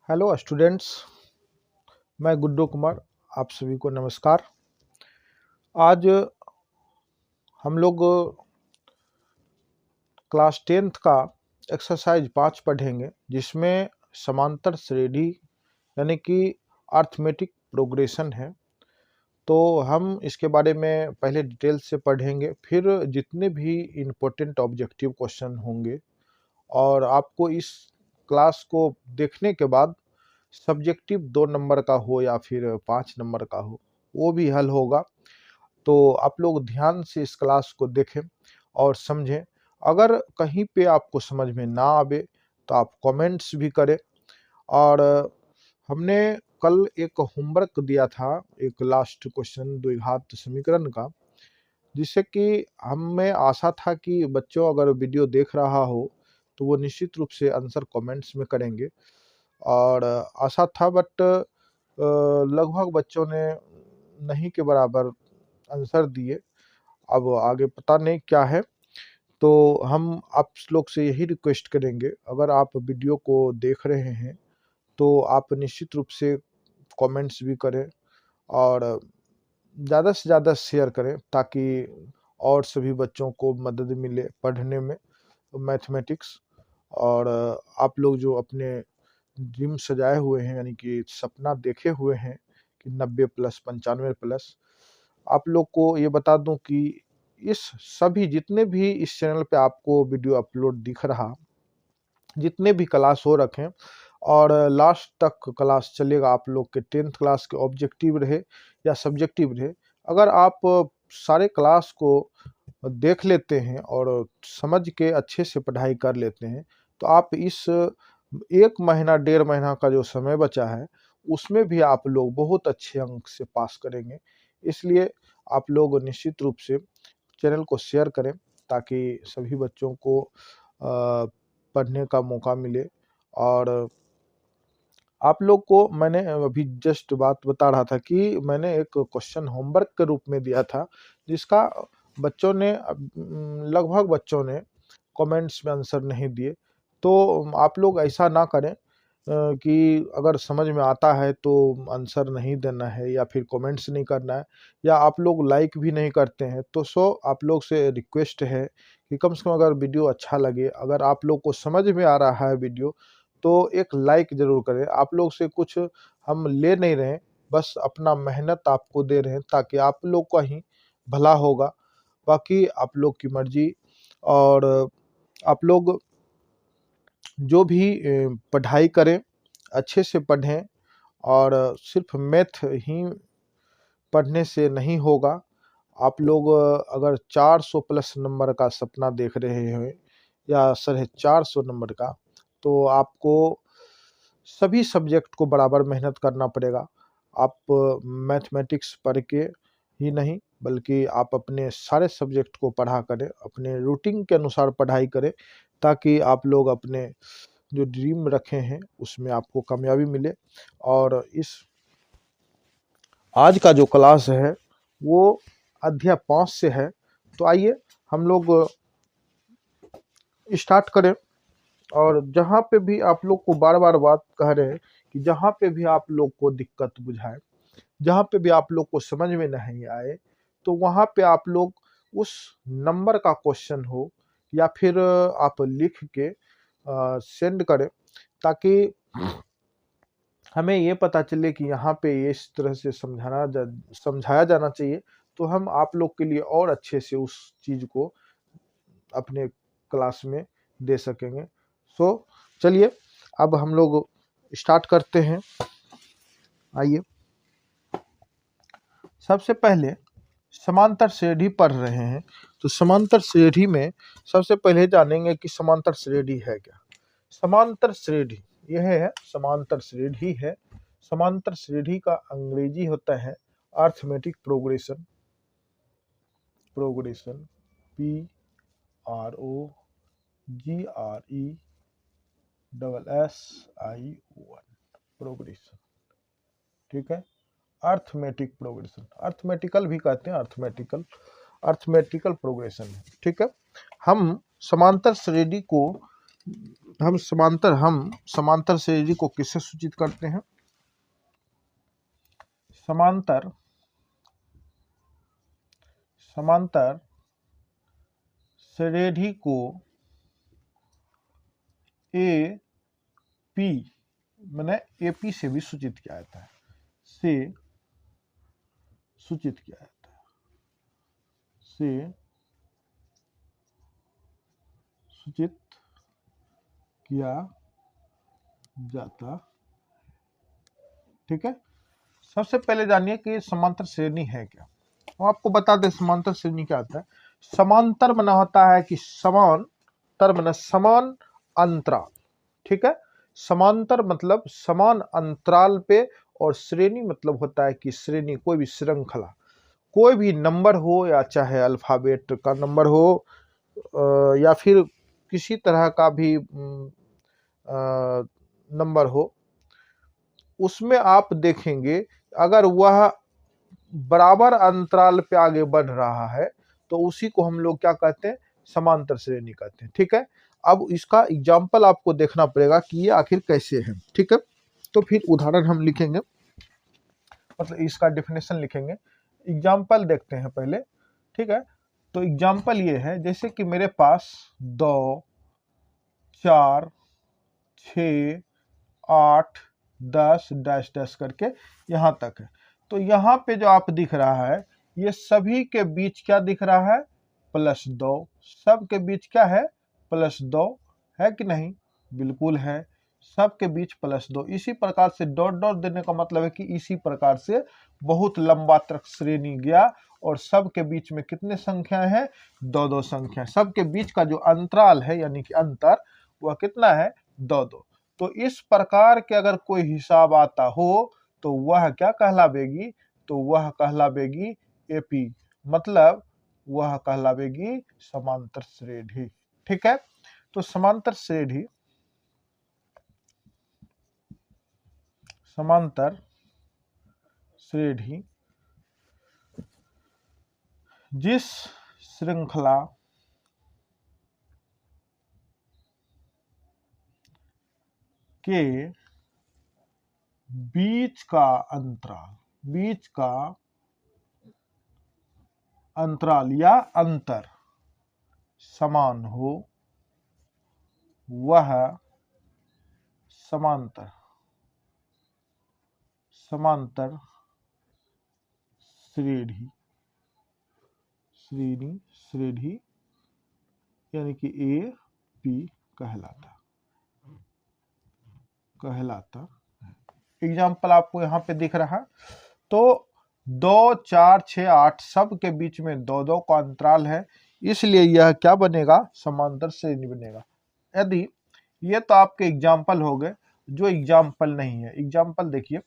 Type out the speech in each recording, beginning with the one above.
Hello students, मैं गुड्डू कुमार। आप सभी को नमस्कार। आज हम लोग क्लास 10th का एक्सरसाइज 5 पढ़ेंगे, जिसमें समांतर श्रेणी यानी कि अर्थमेटिक प्रोग्रेशन है। तो हम इसके बारे में पहले डिटेल से पढ़ेंगे, फिर जितने भी इम्पोर्टेंट ऑब्जेक्टिव क्वेश्चन होंगे और आपको इस क्लास को देखने के बाद सब्जेक्टिव 2 नंबर का हो या फिर 5 नंबर का हो, वो भी हल होगा। तो आप लोग ध्यान से इस क्लास को देखें और समझें। अगर कहीं पे आपको समझ में ना आवे तो आप कमेंट्स भी करें। और हमने कल एक होमवर्क दिया था, एक लास्ट क्वेश्चन द्विघात समीकरण का, जिससे कि हमें आशा था कि बच्चों अगर वीडियो देख रहा हो तो वो निश्चित रूप से आंसर कमेंट्स में करेंगे। और आशा था, बट लगभग बच्चों ने नहीं के बराबर आंसर दिए। अब आगे पता नहीं क्या है। तो हम आप लोग से यही रिक्वेस्ट करेंगे, अगर आप वीडियो को देख रहे हैं तो आप निश्चित रूप से कमेंट्स भी करें और ज़्यादा से ज़्यादा शेयर करें, ताकि और सभी बच्चों को मदद मिले पढ़ने में मैथमेटिक्स। और आप लोग जो अपने ड्रीम सजाए हुए हैं, यानी कि सपना देखे हुए हैं कि 90 प्लस 95 प्लस, आप लोग को ये बता दूं कि इस सभी जितने भी इस चैनल पे आपको वीडियो अपलोड दिख रहा, जितने भी क्लास हो रखे और लास्ट तक क्लास चलेगा, आप लोग के 10th क्लास के ऑब्जेक्टिव रहे या सब्जेक्टिव रहे, अगर आप सारे क्लास को देख लेते हैं और समझ के अच्छे से पढ़ाई कर लेते हैं, तो आप इस 1 महीना 1.5 महीना का जो समय बचा है, उसमें भी आप लोग बहुत अच्छे अंक से पास करेंगे। इसलिए आप लोग निश्चित रूप से चैनल को शेयर करें, ताकि सभी बच्चों को पढ़ने का मौका मिले। और आप लोग को मैंने अभी जस्ट बात बता रहा था कि मैंने एक क्वेश्चन होमवर्क के रूप में दिया था, जिसका बच्चों ने लगभग बच्चों ने कमेंट्स में आंसर नहीं दिए। तो आप लोग ऐसा ना करें कि अगर समझ में आता है तो आंसर नहीं देना है या फिर कमेंट्स नहीं करना है, या आप लोग लाइक भी नहीं करते हैं। तो आप लोग से रिक्वेस्ट है कि कम से कम अगर वीडियो अच्छा लगे, अगर आप लोग को समझ में आ रहा है वीडियो, तो एक लाइक ज़रूर करें। आप लोग से कुछ हम ले नहीं रहे हैं, बस अपना मेहनत आपको दे रहे हैं, ताकि आप लोग का ही भला होगा। बाकी आप लोग की मर्ज़ी। और आप लोग जो भी पढ़ाई करें, अच्छे से पढ़ें। और सिर्फ मैथ ही पढ़ने से नहीं होगा। आप लोग अगर 400 प्लस नंबर का सपना देख रहे हैं या 450 नंबर का, तो आपको सभी सब्जेक्ट को बराबर मेहनत करना पड़ेगा। आप मैथमेटिक्स पढ़ के ही नहीं, बल्कि आप अपने सारे सब्जेक्ट को पढ़ा करें, अपने रूटीन के अनुसार पढ़ाई करें, ताकि आप लोग अपने जो ड्रीम रखे हैं उसमें आपको कामयाबी मिले। और इस आज का जो क्लास है वो अध्याय 5 से है। तो आइए हम लोग स्टार्ट करें। और जहाँ पे भी आप लोग को बार बार बात कह रहे हैं कि जहाँ पे भी आप लोग को दिक्कत बुझाए, जहाँ पे भी आप लोग को समझ में नहीं आए, तो वहाँ पे आप लोग उस नंबर का क्वेश्चन हो या फिर आप लिख के सेंड करें, ताकि हमें ये पता चले कि यहाँ पे ये इस तरह से समझाया जाना चाहिए। तो हम आप लोग के लिए और अच्छे से उस चीज़ को अपने क्लास में दे सकेंगे। चलिए अब हम लोग स्टार्ट करते हैं। आइए, सबसे पहले समांतर श्रेणी पढ़ रहे हैं, तो समांतर श्रेणी में सबसे पहले जानेंगे कि समांतर श्रेणी है क्या। समांतर श्रेणी यह है, समांतर श्रेणी है। समांतर श्रेणी का अंग्रेजी होता है arithmetic progression. Progression PROGRESSION progression, ठीक है। अर्थमेटिक प्रोग्रेशन, अर्थमेटिकल भी कहते हैं, अर्थमेटिकल प्रोग्रेशन है, ठीक है। हम समांतर श्रेणी को हम समांतर श्रेणी को किससे सूचित करते हैं? समांतर श्रेणी को ए पी मैंने एपी से भी सूचित किया जाता है, सूचित किया जाता है। ठीक है, सबसे पहले जानिए कि समांतर श्रेणी है क्या। तो आपको बता दें समांतर श्रेणी क्या होता है। समांतर माना होता है कि समांतर माना समान अंतराल। ठीक है, समांतर मतलब समान अंतराल पे, और श्रेणी मतलब होता है कि श्रेणी कोई भी श्रृंखला, कोई भी नंबर हो, या चाहे अल्फाबेट का नंबर हो या फिर किसी तरह का भी नंबर हो, उसमें आप देखेंगे अगर वह बराबर अंतराल पे आगे बढ़ रहा है तो उसी को हम लोग क्या कहते हैं? समांतर श्रेणी कहते हैं। ठीक है, अब इसका एग्जाम्पल आपको देखना पड़ेगा कि ये आखिर कैसे है। ठीक है, तो फिर उदाहरण हम लिखेंगे, मतलब इसका डेफिनेशन लिखेंगे। एग्जाम्पल देखते हैं पहले। ठीक है, तो एग्जाम्पल ये है, जैसे कि मेरे पास 2, 4, 6, 8, 10 डैश डैश करके यहाँ तक है। तो यहाँ पे जो आप दिख रहा है, ये सभी के बीच क्या दिख रहा है? +2। सब के बीच क्या है? +2 है कि नहीं? बिल्कुल है, सब के बीच +2। इसी प्रकार से डॉट डॉट देने का मतलब है कि इसी प्रकार से बहुत लंबा तक श्रेणी गया, और सब के बीच में कितने संख्याएं हैं? 2-2 संख्या। सब के बीच का जो अंतराल है यानी कि अंतर, वह कितना है? 2-2। तो इस प्रकार के अगर कोई हिसाब आता हो तो वह क्या कहलावेगी? तो वह कहलावेगी एपी, मतलब वह कहलावेगी समांतर श्रेणी। ठीक है, तो समांतर श्रेणी जिस श्रृंखला के बीच का अंतराल या अंतर समान हो, वह समांतर श्रेणी यानी कि ए पी कहलाता एग्जाम्पल आपको यहाँ पे दिख रहा है। तो 2, 4, 6, 8 सब के बीच में 2-2 का अंतराल है, इसलिए यह क्या बनेगा? समांतर श्रेणी बनेगा। यदि ये तो आपके एग्जाम्पल हो गए। जो एग्जाम्पल नहीं है, एग्जाम्पल देखिए,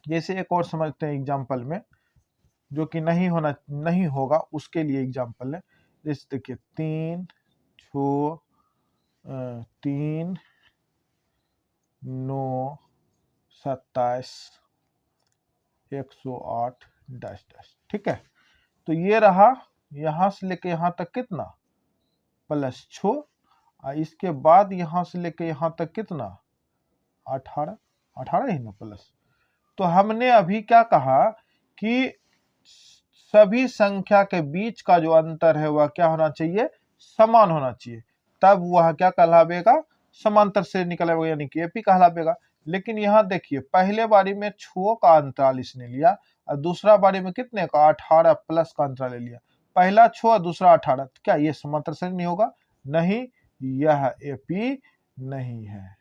जैसे एक और समझते हैं एग्जाम्पल में, जो कि नहीं होगा उसके लिए एग्जाम्पल है। जैसे देखिए 3, 9, 27, 108 डैश डैश। ठीक है, तो ये रहा, यहां से लेके यहां तक कितना? +6, और इसके बाद यहां से लेके यहां तक कितना? 18 ही ना प्लस। तो हमने अभी क्या कहा कि सभी संख्या के बीच का जो अंतर है वह क्या होना चाहिए? समान होना चाहिए, तब वह क्या कहलावेगा? समांतर श्रेणी कहलावेगा, यानी कि एपी कहलावेगा। लेकिन यहाँ देखिए, पहले बारी में 6 का अंतराल इसने लिया, और दूसरा बारी में कितने का? 18 प्लस का अंतराल ले लिया। पहला 6 और दूसरा 18, तो क्या ये समांतर श्रेणी होगा? नहीं, यह एपी नहीं है।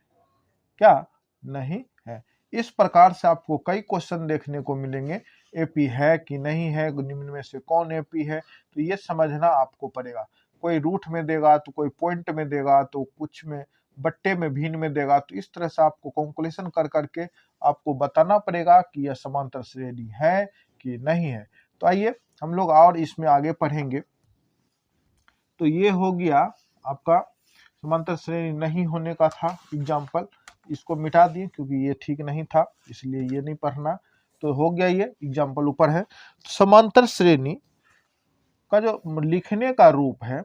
क्या नहीं है? इस प्रकार से आपको कई क्वेश्चन देखने को मिलेंगे, एपी है कि नहीं है, निम्न में से कौन एपी है, तो ये समझना आपको पड़ेगा। कोई रूट में देगा, तो कोई पॉइंट में देगा, तो कुछ में बट्टे में भिन्न में देगा। तो इस तरह से आपको कैलकुलेशन कर करके आपको बताना पड़ेगा कि यह समांतर श्रेणी है कि नहीं है। तो आइए हम लोग और इसमें आगे पढ़ेंगे। तो ये हो गया आपका समांतर श्रेणी नहीं होने का था एग्जाम्पल, इसको मिटा दिए क्योंकि ये ठीक नहीं था, इसलिए ये नहीं पढ़ना। तो हो गया, ये एग्जाम्पल ऊपर है। समांतर श्रेणी का जो लिखने का रूप है,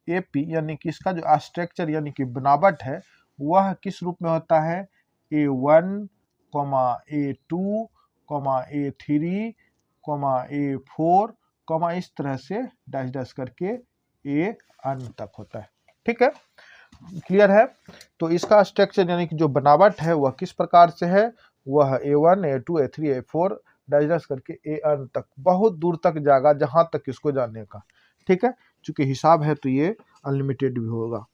AP यानी कि इसका जो स्ट्रक्चर यानी कि बनावट है वह किस रूप में होता है, A1, A2, A3, A4, इस तरह से डैश डैश करके AN तक होता है। ठीक है, क्लियर है। तो इसका स्ट्रक्चर यानी कि जो बनावट है वह किस प्रकार से है, वह A1, A2, A3, A4 dash dash करके AN तक, बहुत दूर तक जाएगा जहां तक इसको जाने का। ठीक है, चूंकि हिसाब है तो ये अनलिमिटेड भी होगा।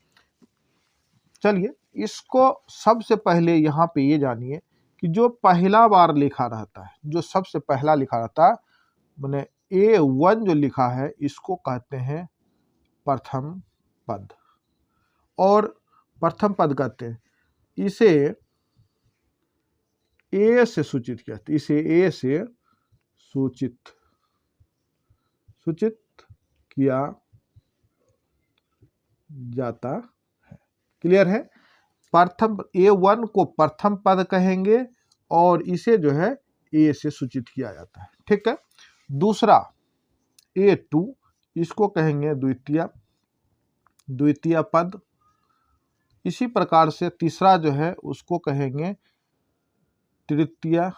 चलिए, इसको सबसे पहले यहाँ पे ये जानिए कि जो पहला बार लिखा रहता है, जो सबसे पहला लिखा रहता है, मैंने A1 जो लिखा है इसको कहते हैं प्रथम पद, और प्रथम पद कहते हैं इसे A से सूचित किया, इसे A से सूचित किया जाता है। क्लियर है, प्रथम A1 को प्रथम पद कहेंगे और इसे जो है A से सूचित किया जाता है। ठीक है, दूसरा A2 इसको कहेंगे द्वितीय पद। इसी प्रकार से तीसरा जो है उसको कहेंगे तृतीय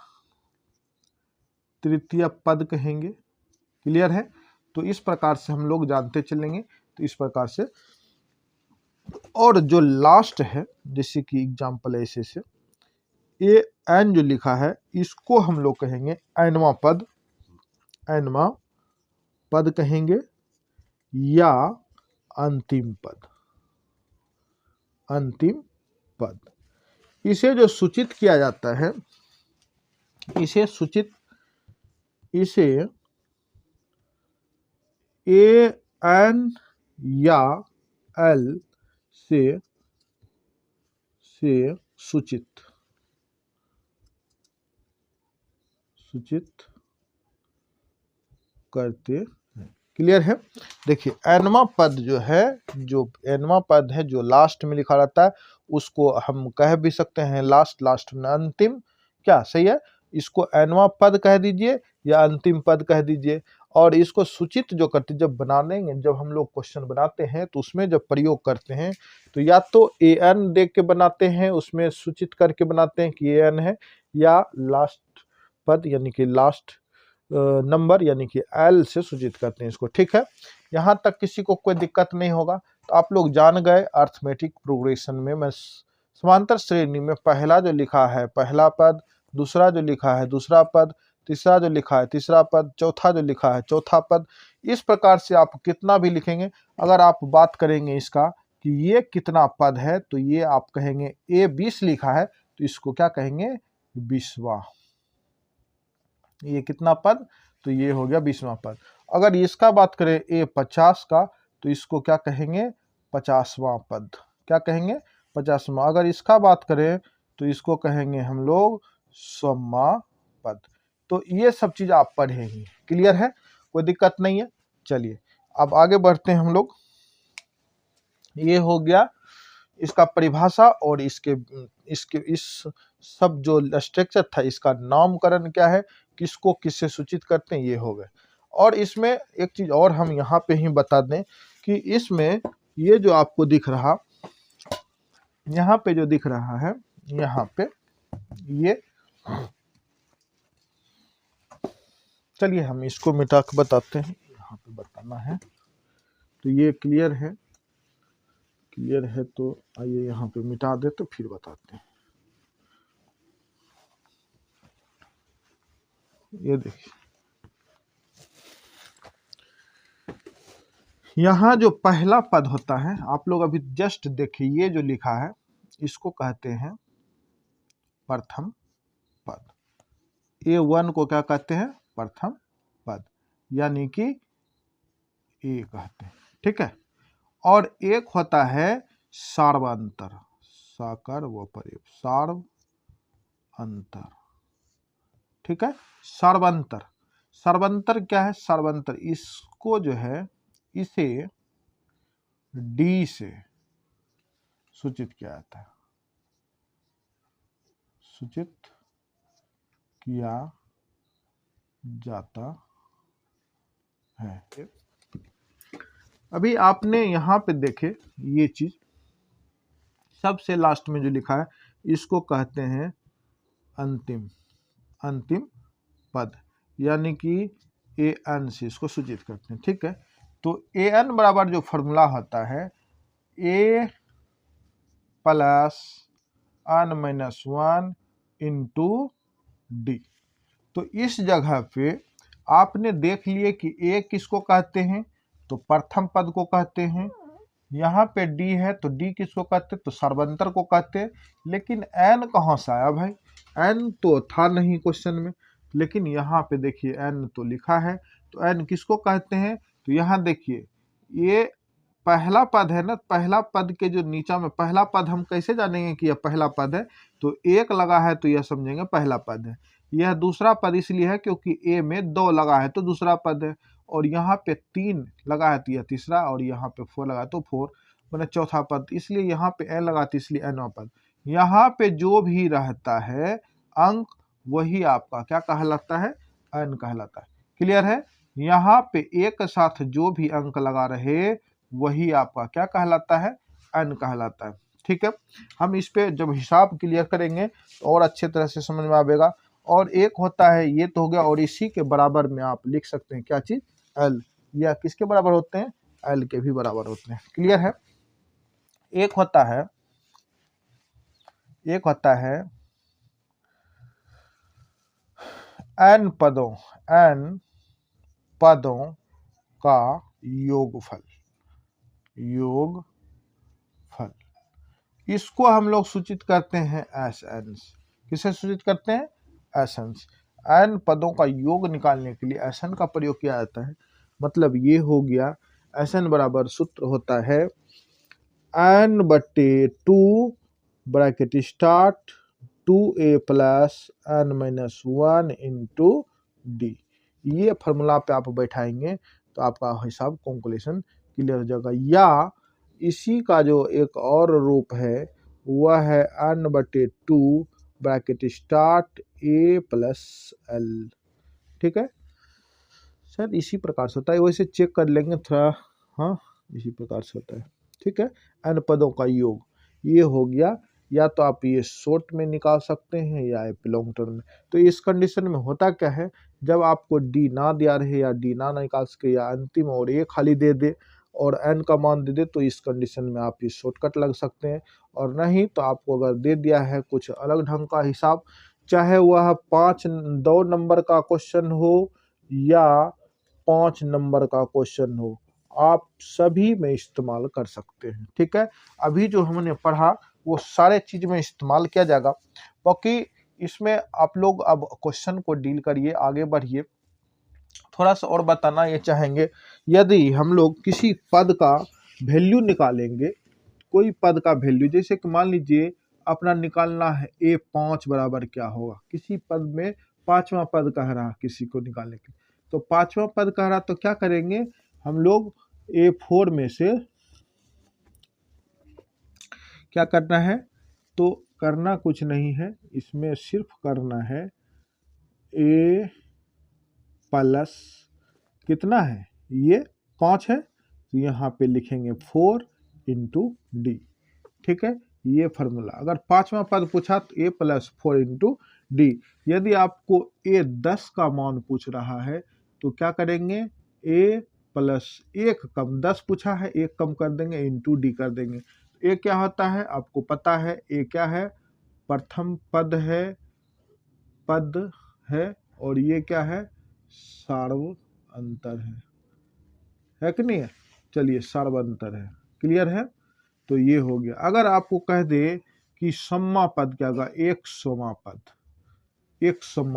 पद कहेंगे। क्लियर है, तो इस प्रकार से हम लोग जानते चलेंगे। तो इस प्रकार से, और जो लास्ट है जैसे कि एग्जाम्पल ऐसे से AN जो लिखा है इसको हम लोग कहेंगे एनवा पद कहेंगे या अंतिम पद। इसे जो सूचित किया जाता है, इसे AN या L से सूचित करते हैं। क्लियर है, देखिए एनवा पद जो है, जो लास्ट में लिखा रहता है उसको हम कह भी सकते हैं लास्ट में अंतिम, क्या सही है, इसको एनवा पद कह दीजिए या अंतिम पद कह दीजिए। और इसको सूचित जो करते, जब हम लोग क्वेश्चन बनाते हैं तो उसमें जब प्रयोग करते हैं तो या तो AN देख के बनाते हैं, उसमें सूचित करके बनाते हैं कि AN है, या लास्ट पद यानी कि लास्ट नंबर यानी कि L से सूचित करते हैं इसको। ठीक है, यहाँ तक किसी को कोई दिक्कत नहीं होगा। तो आप लोग जान गए अर्थमेटिक प्रोग्रेशन में मैं समांतर श्रेणी में पहला जो लिखा है पहला पद, दूसरा जो लिखा है दूसरा पद, तीसरा जो लिखा है तीसरा पद, चौथा जो लिखा है चौथा पद, इस प्रकार से आप कितना भी लिखेंगे। अगर आप बात करेंगे इसका कि ये कितना पद है, तो ये आप कहेंगे A20 लिखा है तो इसको क्या कहेंगे, 20वां। ये कितना पद, तो ये हो गया 20वां पद। अगर इसका बात करें A50 का, तो इसको क्या कहेंगे, 50वां पद। क्या कहेंगे, 50वां। अगर इसका बात करें तो इसको कहेंगे हम लोग 100वां पद। तो ये सब चीज आप पढ़ेंगे। क्लियर है, कोई दिक्कत नहीं है। चलिए अब आगे बढ़ते हैं हम लोग। ये हो गया इसका परिभाषा, और इस सब जो स्ट्रक्चर था इसका नामकरण क्या है, किसको किससे सूचित करते हैं, ये हो गए। और इसमें एक चीज और हम यहाँ पे ही बता दें कि इसमें ये जो आपको दिख रहा, यहाँ पे जो दिख रहा है, यहाँ पे ये, चलिए हम इसको मिटा के बताते हैं, यहाँ पे बताना है। तो ये क्लियर है तो आइए यहाँ पे मिटा दे तो फिर बताते हैं। ये देखिए, यहाँ जो पहला पद होता है, आप लोग अभी जस्ट देखिए, ये जो लिखा है इसको कहते हैं प्रथम पद। A1 को क्या कहते हैं, प्रथम पद, यानी कि A कहते हैं। ठीक है, और एक होता है सार्वंतर, साकार व परेप, सार्वंतर। ठीक है, सार्वंतर क्या है, सार्वंतर इसको जो है इसे D से सूचित किया जाता है, सूचित किया जाता है। अभी आपने यहाँ पे देखे ये चीज सबसे लास्ट में जो लिखा है इसको कहते हैं अंतिम अंतिम पद, यानी कि ए एन से इसको सूचित करते हैं। ठीक है, तो ए एन बराबर जो फॉर्मूला होता है A plus N minus one into D. तो इस जगह पे आपने देख लिए कि ए किसको कहते हैं, तो प्रथम पद को कहते हैं। यहाँ पे डी है तो डी किसको कहते हैं, तो सर्वंतर को कहते हैं। लेकिन एन कहाँ से आया भाई, एन तो था नहीं क्वेश्चन में, लेकिन यहाँ पे देखिए एन तो लिखा है, तो एन किसको कहते हैं। तो यहाँ देखिए ये पहला पद है ना, पहला पद के जो नीचा में पहला पद हम कैसे जानेंगे कि यह पहला पद है, तो एक लगा है तो यह समझेंगे पहला पद है। यह दूसरा पद इसलिए है क्योंकि ए में दो लगा है तो दूसरा पद है, और यहाँ पे तीन लगा है तो यह तीसरा, और यहाँ पे फोर लगा है तो फोर मैंने चौथा पद, इसलिए यहाँ पे एन लगा तो इसलिए एनवा पद। यहाँ पे जो भी रहता है अंक वही आपका क्या कहलाता है, एन कहलाता है। क्लियर है, यहाँ पे एक साथ जो भी अंक लगा रहे वही आपका क्या कहलाता है, एन कहलाता है। ठीक है, हम इस पे जब हिसाब क्लियर करेंगे तो और अच्छे तरह से समझ में आएगा। और एक होता है ये तो हो गया, और इसी के बराबर में आप लिख सकते हैं क्या चीज, एल, या किसके बराबर होते हैं, एल के भी बराबर होते हैं। क्लियर है, एक होता है एन पदों का योगफल, इसको हम लोग सूचित करते हैं एस एन। किसे सूचित करते हैं, एस एन। एन पदों का योग निकालने के लिए एस एन का प्रयोग किया जाता है। मतलब ये हो गया एस एन बराबर सूत्र होता है एन बटे two bracket start 2a plus N minus one into D. ये फॉर्मूला पे आप बैठाएंगे तो आपका हिसाब कैलकुलेशन क्लियर हो जाएगा। या इसी का जो एक और रूप है वह है एन बटे टू ब्रैकेट स्टार्ट ए प्लस एल। ठीक है सर, इसी प्रकार से होता है, वैसे चेक कर लेंगे थोड़ा, हाँ इसी प्रकार से होता है। ठीक है, एन पदों का योग ये हो गया, या तो आप ये शॉर्ट में निकाल सकते हैं या लॉन्ग टर्म में। तो इस कंडीशन में होता क्या है, जब आपको डी ना दिया रहे या डी ना निकाल सके या अंतिम और ए खाली दे दे और एन का मान दे दे, तो इस कंडीशन में आप ये शॉर्टकट लग सकते हैं। और नहीं तो आपको अगर दे दिया है कुछ अलग ढंग का हिसाब, चाहे वह 2 नंबर का क्वेश्चन हो या 5 नंबर का क्वेश्चन हो, आप सभी में इस्तेमाल कर सकते हैं। ठीक है, अभी जो हमने पढ़ा वो सारे चीज में इस्तेमाल किया जाएगा, क्योंकि इसमें आप लोग अब क्वेश्चन को डील करिए, आगे बढ़िए। थोड़ा सा और बताना ये चाहेंगे, यदि हम लोग किसी पद का वैल्यू निकालेंगे, कोई पद का वैल्यू, जैसे कि मान लीजिए अपना निकालना है A5 बराबर क्या होगा, किसी पद में 5वां पद कह रहा किसी को निकालने के लिए, तो 5वां पद कह रहा तो क्या करेंगे हम लोग, A4 में से क्या करना है, तो करना कुछ नहीं है, इसमें सिर्फ करना है A प्लस कितना है, ये 5 है तो यहाँ पे लिखेंगे 4 इंटू डी। ठीक है, ये फार्मूला। अगर 5वां पद पूछा तो A प्लस 4 इंटू डी। यदि आपको A 10 का मान पूछ रहा है तो क्या करेंगे, A प्लस 1 कम 10 पूछा है, 1 कम कर देंगे इंटू डी कर देंगे। ए क्या होता है आपको पता है, ए क्या है, प्रथम पद है और ये क्या है, सार्वअंतर है कि नहीं है। चलिए सार्वअंतर है, क्लियर है। तो ये हो गया। अगर आपको कह दे कि सम्मा पद क्या होगा, 100वां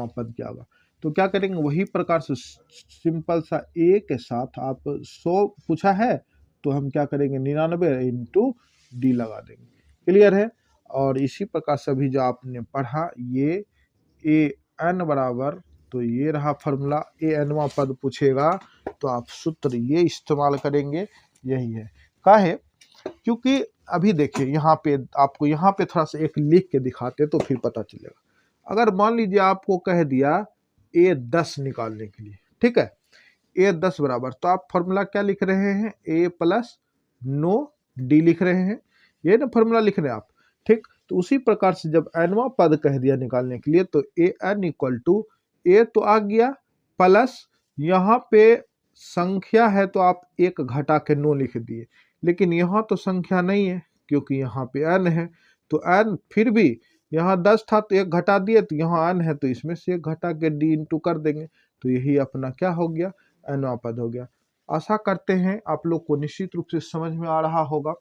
पद क्या होगा, तो क्या करेंगे, वही प्रकार से सिंपल सा ए के साथ आप 100 पूछा है तो हम क्या करेंगे 99 इंटू डी लगा देंगे। क्लियर है। और इसी प्रकार से भी जो आपने पढ़ा ये ए एन बराबर, तो ये रहा फॉर्मूला, ए एनवा पद पूछेगा तो आप सूत्र ये इस्तेमाल करेंगे, यही है। काहे, क्योंकि अभी देखिए यहाँ पे आपको यहाँ पे थोड़ा सा एक लिख के दिखाते तो फिर पता चलेगा। अगर मान लीजिए आपको कह दिया A10 निकालने के लिए, ठीक है, A10 बराबर, तो आप फॉर्मूला क्या लिख रहे हैं, A प्लस नो D लिख रहे हैं, ये ना फॉर्मूला लिख रहे हैं आप, ठीक। तो उसी प्रकार से जब nवां पद कह दिया निकालने के लिए, तो an इक्वल टू A तो आ गया, प्लस यहाँ पे संख्या है तो आप एक घटा के नो लिख दिए, लेकिन यहाँ तो संख्या नहीं है क्योंकि यहाँ पे n है, तो n फिर भी यहाँ 10 था तो एक घटा दिए, तो यहाँ n है तो इसमें से एक घटा के d इंटू कर देंगे, तो यही अपना क्या हो गया, nवां पद हो गया। आशा करते हैं आप लोग को निश्चित रूप से समझ में आ रहा होगा,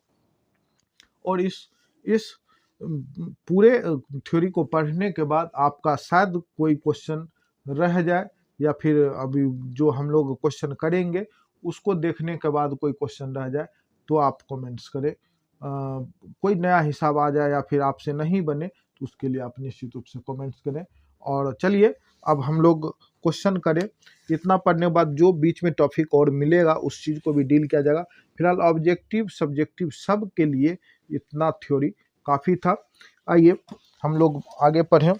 और इस पूरे थ्योरी को पढ़ने के बाद आपका शायद कोई क्वेश्चन रह जाए, या फिर अभी जो हम लोग क्वेश्चन करेंगे उसको देखने के बाद कोई क्वेश्चन रह जाए तो आप कमेंट्स करें, कोई नया हिसाब आ जाए या फिर आपसे नहीं बने तो उसके लिए आप निश्चित रूप से कमेंट्स करें। और चलिए अब हम लोग क्वेश्चन करें, इतना पढ़ने के बाद जो बीच में टॉपिक और मिलेगा उस चीज़ को भी डील किया जाएगा। फिलहाल ऑब्जेक्टिव सब्जेक्टिव सब के लिए इतना थ्योरी काफ़ी था। आइए हम लोग आगे पढ़ें,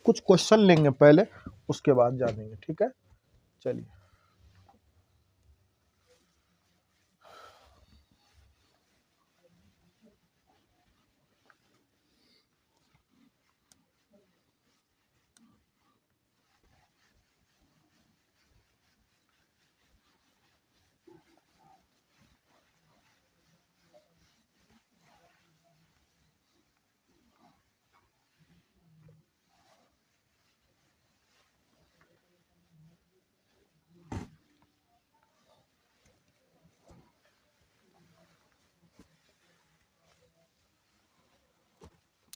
कुछ क्वेश्चन लेंगे पहले, उसके बाद जानेंगे, ठीक है। चलिए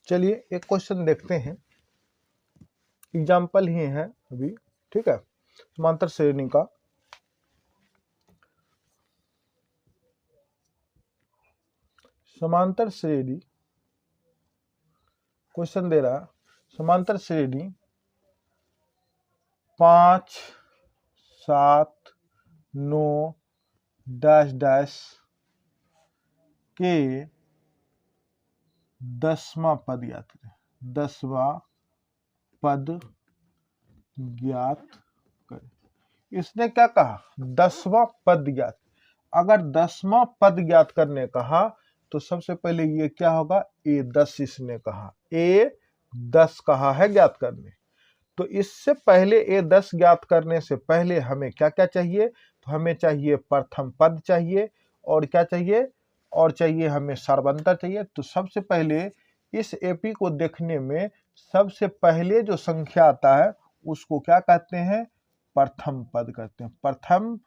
चलिए एक क्वेश्चन देखते हैं, एग्जाम्पल ही है अभी, ठीक है। समांतर श्रेणी का समांतर श्रेणी क्वेश्चन दे रहा, समांतर श्रेणी 5 7 9 डैश डैश के 10वां पद ज्ञात करें, 10वां पद ज्ञात करें। इसने क्या कहा, 10वां पद ज्ञात। अगर 10वां पद ज्ञात करने कहा तो सबसे पहले ये क्या होगा, A10 इसने कहा, A10 कहा है ज्ञात करने। तो इससे पहले A10 ज्ञात करने से पहले हमें क्या क्या चाहिए, तो हमें चाहिए प्रथम पद चाहिए, और क्या चाहिए, और चाहिए हमें सर्वंतर चाहिए। तो सबसे पहले इस एपी को देखने में सबसे पहले जो संख्या आता है उसको क्या कहते हैं, प्रथम पद कहते हैं। प्रथम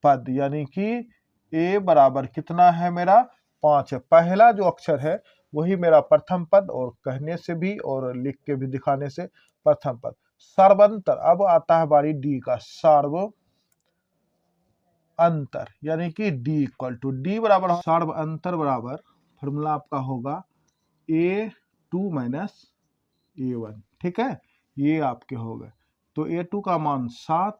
पद यानी कि A बराबर कितना है मेरा, 5 है, पहला जो अक्षर है वही मेरा प्रथम पद, और कहने से भी और लिख के भी दिखाने से प्रथम पद। सर्वंतर, अब आता है बारी डी का, सर्व अंतर यानी कि डी इक्वल टू डी बराबर सर्व अंतर बराबर फॉर्मूला आपका होगा A2 माइनस A1, ठीक है, ये आपके हो गए। तो A2 का मान 7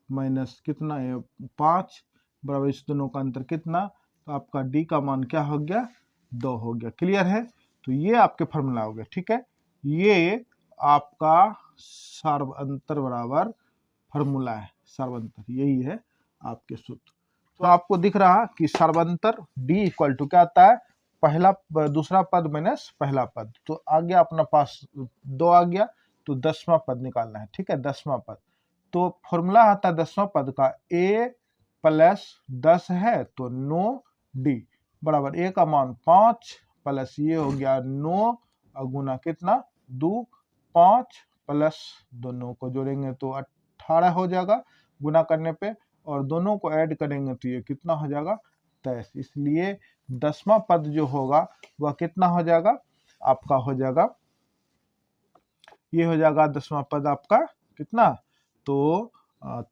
माइनस कितना है 5 बराबर इस दोनों का अंतर कितना, तो आपका D का मान क्या हो गया, 2 हो गया। क्लियर है, तो ये आपके फॉर्मूला हो गया, ठीक है। ये आपका सर्व अंतर बराबर फॉर्मूला है, सर्वंतर यही है आपके सूत्र। तो आपको दिख रहा कि सर्वंतर D इक्वल टू क्या आता है, पहला दूसरा पद माइनस पहला पद, तो आ गया अपना पास 2 आ गया, तो 10वां पद निकालना है, ठीक है, 10वां पद। तो फॉर्मूला आता है 10वां पद का, A प्लस 10 है तो 9D बराबर A का मान 5 प्लस ये हो गया 9 और गुना कितना 2, 5 प्लस दोनों को जोड़ेंगे तो 18 हो जाएगा गुना करने पे, और दोनों को ऐड करेंगे तो ये कितना हो जाएगा 23। इसलिए 10वां पद जो होगा वह कितना हो जाएगा, आपका हो जाएगा, ये हो जाएगा 10वां पद आपका कितना, तो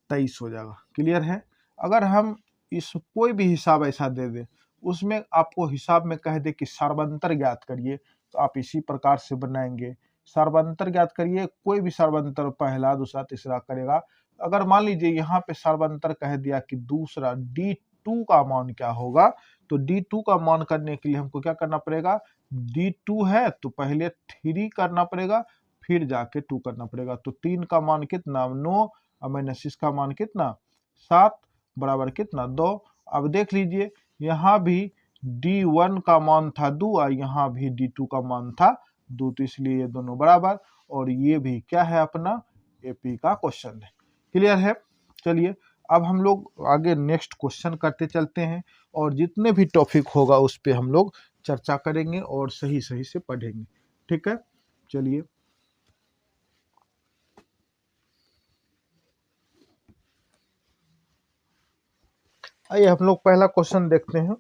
23 हो जाएगा। क्लियर है। अगर हम इस कोई भी हिसाब ऐसा दे दें, उसमें आपको हिसाब में कह दे कि सर्वंतर ज्ञात करिए, तो आप इसी प्रकार से बनाएंगे, सर्वंतर ज्ञात करिए, कोई भी सर्वंतर पहला दूसरा तीसरा करेगा। अगर मान लीजिए यहाँ पे सर्वंतर कह दिया कि दूसरा D2 का मान क्या होगा, तो D2 का मान करने के लिए हमको क्या करना पड़ेगा, D2 है तो पहले 3 करना पड़ेगा, फिर जाके 2 करना पड़ेगा। तो 3 का मान कितना 9 और माइनस इसका मान कितना 7 बराबर कितना 2। अब देख लीजिए यहाँ भी D1 का मान था 2 और यहाँ भी D2 का मान था 2, तो इसलिए ये दोनों बराबर। और ये भी क्या है अपना एपी का क्वेश्चन है। क्लियर है। चलिए अब हम लोग आगे नेक्स्ट क्वेश्चन करते चलते हैं और जितने भी टॉपिक होगा उस पे हम लोग चर्चा करेंगे और सही सही से पढ़ेंगे। ठीक है, चलिए आइए हम लोग पहला क्वेश्चन देखते हैं।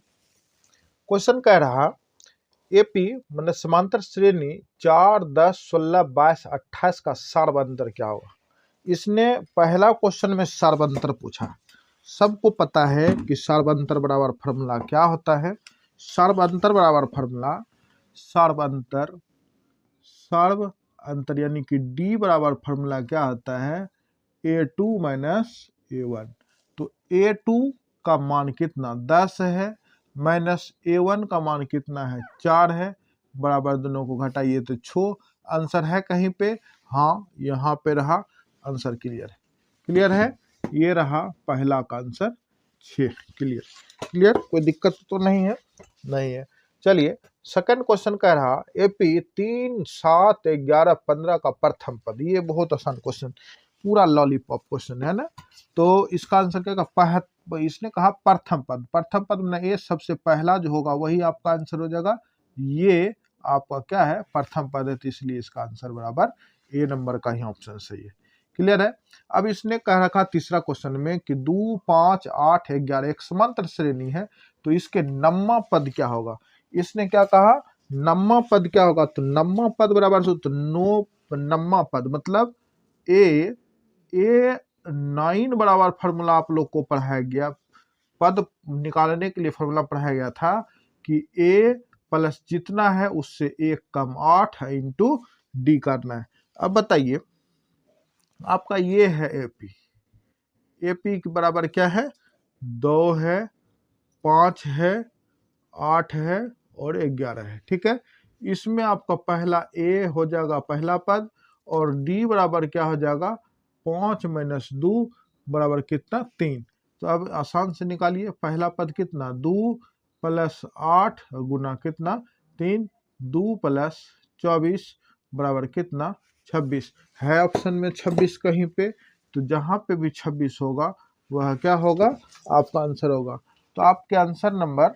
क्वेश्चन कह रहा एपी मतलब समांतर श्रेणी 4, 10, 16, 22, 28 का सार्वंतर क्या होगा। इसने पहला क्वेश्चन में सार्वंतर पूछा। सबको पता है कि सार्वंतर बराबर फार्मूला क्या होता है। सार्वंतर बराबर फार्मूला सार्वंतर यानी कि डी बराबर फार्मूला क्या होता है A2 माइनस A1। तो A2 का मान कितना 10 है माइनस A1 का मान कितना है 4 है, बराबर दोनों को घटाइए तो 6। आंसर है कहीं पे, हाँ यहाँ पे रहा आंसर। क्लियर है, क्लियर है, ये रहा पहला का आंसर 6। क्लियर, कोई दिक्कत तो नहीं है, नहीं है। चलिए सेकंड क्वेश्चन कह रहा एपी 3, 7, 11, 15 का प्रथम पद। ये बहुत आसान क्वेश्चन, पूरा लॉलीपॉप क्वेश्चन है ना। तो इसका आंसर क्या होगा, इसने कहा प्रथम पद। प्रथम पद में ये सबसे पहला जो होगा वही आपका आंसर हो जाएगा। ये आपका क्या है प्रथम पद है, तो इसलिए इसका आंसर बराबर ए नंबर का ही ऑप्शन सही है। क्लियर है। अब इसने कह रखा तीसरा क्वेश्चन में कि 2, 5, 8, 11 एक समांतर श्रेणी है, तो इसके नम्मा पद क्या होगा। इसने क्या कहा नम्मा पद क्या होगा, तो नम्मा पद बराबर सूत्र नो नम्मा पद मतलब A9 बराबर फार्मूला आप लोग को पढ़ाया गया। पद निकालने के लिए फार्मूला पढ़ाया गया था कि A प्लस जितना है उससे 1 कम 8 है इंटू डी करना है। अब बताइए आपका ये है एपी के बराबर क्या है 2 है, 5 है, 8 है और 11 है। ठीक है, इसमें आपका पहला ए हो जाएगा पहला पद और डी बराबर क्या हो जाएगा 5 माइनस 2 बराबर कितना 3। तो अब आसान से निकालिए, पहला पद कितना 2 प्लस 8 गुना कितना 3, 2 प्लस 24 बराबर कितना 26 है। ऑप्शन में 26 कहीं पे, तो जहां पे भी 26 होगा वह क्या होगा आपका आंसर होगा। तो आपके आंसर नंबर